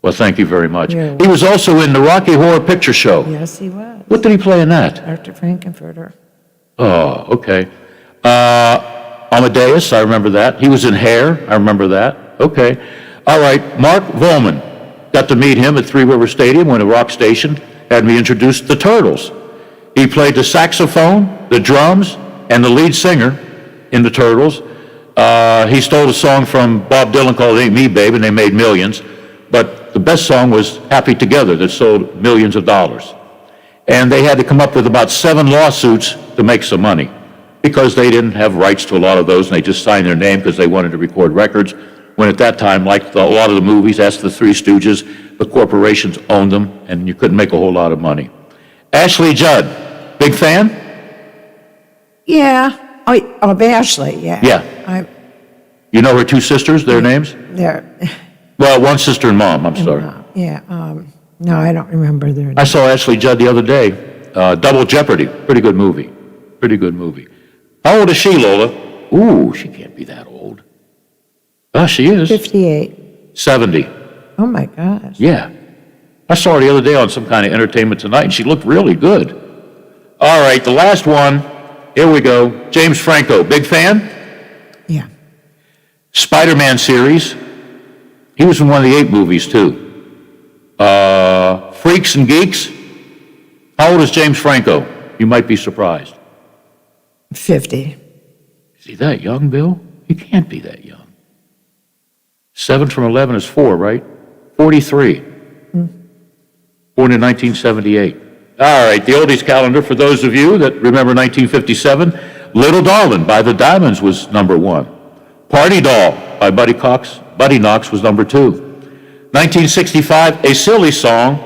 Well, thank you very much. You're He was also in the Rocky Horror Picture Show. Yes, he was. What did he play in that? Dr. Frankenfurter. Oh, okay. Amadeus, I remember that. He was in Hair, I remember that. Okay. All right, Mark Volman. Got to meet him at Three River Stadium when a rock station had me introduce the Turtles. He played the saxophone, the drums, and the lead singer in the Turtles. He stole a song from Bob Dylan called Ain't Me, Babe, and they made millions. But the best song was Happy Together that sold millions of dollars. And they had to come up with about 7 lawsuits to make some money because they didn't have rights to a lot of those, and they just signed their name because they wanted to record records, when at that time, like a lot of the movies, that's the Three Stooges, the corporations owned them, and you couldn't make a whole lot of money. Ashley Judd, big fan? Yeah. Oh, of Ashley, yeah. Yeah. You know her 2 sisters, their names? They're, Well, one sister and mom, I'm sorry. yeah, no, I don't remember their I names. saw Ashley Judd the other day, Double Jeopardy, pretty good movie. How old is she, Lola? Ooh, she can't be that old. Oh, she is. 58. 70. Oh, my gosh. Yeah. I saw her the other day on some kind of Entertainment Tonight, and she looked really good. All right, the last one. Here we go. James Franco, big fan? Yeah. Spider-Man series. He was in one of the 8 movies, too. Freaks and Geeks. How old is James Franco? You might be surprised. 50. Is he that young, Bill? He can't be that young. 7 from 11 is 4, right? 43. Born in 1978. All right, the oldies calendar, for those of you that remember 1957, Little Darlin' by the Diamonds was number 1. Party Doll by Buddy Knox was number 2. 1965, A Silly Song.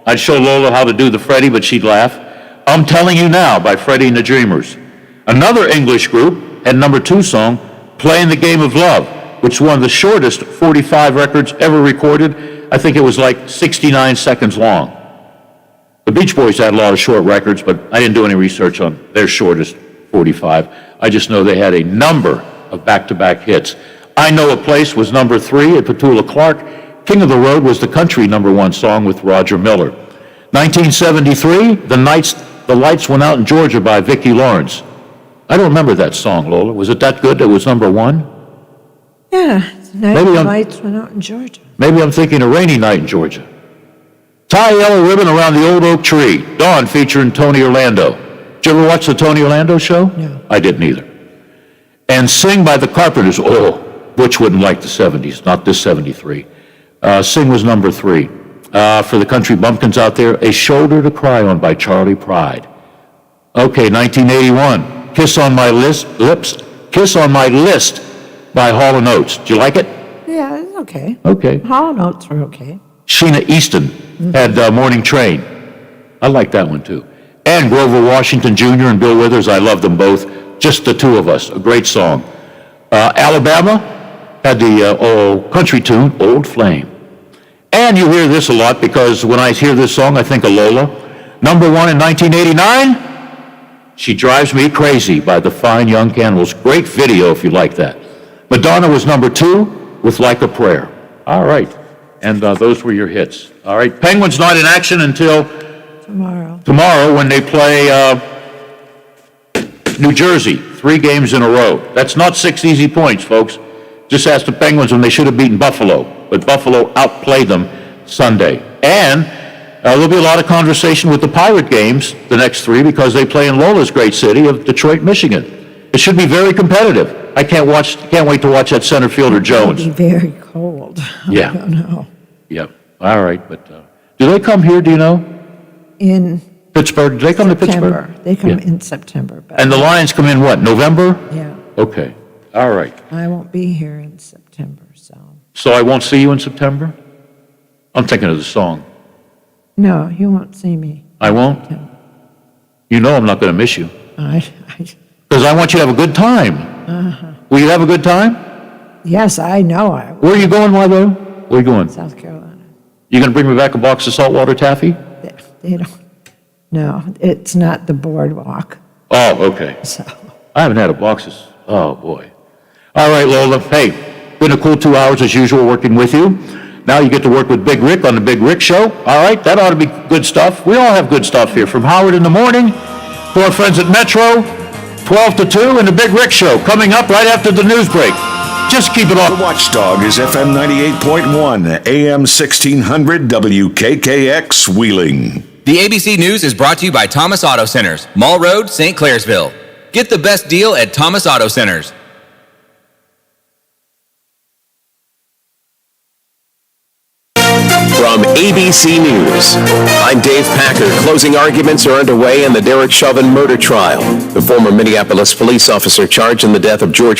I'd show Lola how to do the Freddie, but she'd laugh. I'm Telling You Now by Freddie and the Dreamers. Another English group had number 2 song, Playing the Game of Love, which is one of the shortest 45 records ever recorded. I think it was like 69 seconds long. The Beach Boys had a lot of short records, but I didn't do any research on their shortest 45. I just know they had a number of back-to-back hits. I Know a Place was number 3 at Petula Clark. King of the Road was the country number 1 song with Roger Miller. 1973, The Lights Went Out in Georgia by Vicki Lawrence. I don't remember that song, Lola. Was it that good that it was number 1? Yeah. Maybe The I'm- lights went out in Georgia. Maybe I'm thinking a Rainy Night in Georgia. Tie a Yellow Ribbon Around the Old Oak Tree, Dawn featuring Tony Orlando. Did you ever watch the Tony Orlando show? No. I didn't either. And Sing by the Carpenters. Oh, Butch wouldn't like the 70s, not this 73. Sing was number 3. For the country bumpkins out there, A Shoulder to Cry On by Charlie Pride. Okay, 1981. Kiss on My List by Hall & Oates. Do you like it? Yeah, it's okay. Okay. Hall notes are okay. Sheena Easton had Morning Train. I like that one too. And Grover Washington Jr. and Bill Withers, I love them both. Just the two of us, a great song. Alabama had the country tune, Old Flame. And you hear this a lot because when I hear this song, I think of Lola. Number 1 in 1989, She Drives Me Crazy by the Fine Young Cannibals. Great video if you like that. Madonna was number 2 with Like a Prayer. All right. And those were your hits. All right. Penguins not in action until tomorrow when they play New Jersey, 3 games in a row. That's not 6 easy points, folks. Just ask the Penguins when they should have beaten Buffalo, but Buffalo outplayed them Sunday. And there'll be a lot of conversation with the Pirate games, the next 3, because they play in Lola's great city of Detroit, Michigan. It should be very competitive. I can't wait to watch that center fielder Jones. It'll be very cold. Yeah. I don't know. Yep. All right, but do they come here? Do you know? In Pittsburgh? Do they come September. to Pittsburgh? They come Yeah. in September. But And the Lions come in what? November? Yeah. Okay. All right. I won't be here in September, so. So I won't see you in September? I'm thinking of the song. No, you won't see me. I won't? You know I'm not going to miss you. Because I want you to have a good time. Will you have a good time? Yes, I know I will. Where are you going, Marlo? Where are you going? South Carolina. You going to bring me back a box of saltwater taffy? They don't. No, it's not the boardwalk. Oh, okay. So. I haven't had a box of... Oh, boy. All right, Lola. Hey, been a cool 2 hours as usual working with you. Now you get to work with Big Rick on the Big Rick Show. All right, that ought to be good stuff. We all have good stuff here. From Howard in the morning to our friends at Metro, 12 to 2, and the Big Rick Show coming up right after the news break. Just keep it on. The Watchdog is FM 98.1, AM 1600, WKKX Wheeling. The ABC News is brought to you by Thomas Auto Centers, Mall Road, St. Clairsville. Get the best deal at Thomas Auto Centers. From ABC News, I'm Dave Packer. Closing arguments are underway in the Derek Chauvin murder trial. The former Minneapolis police officer charged in the death of George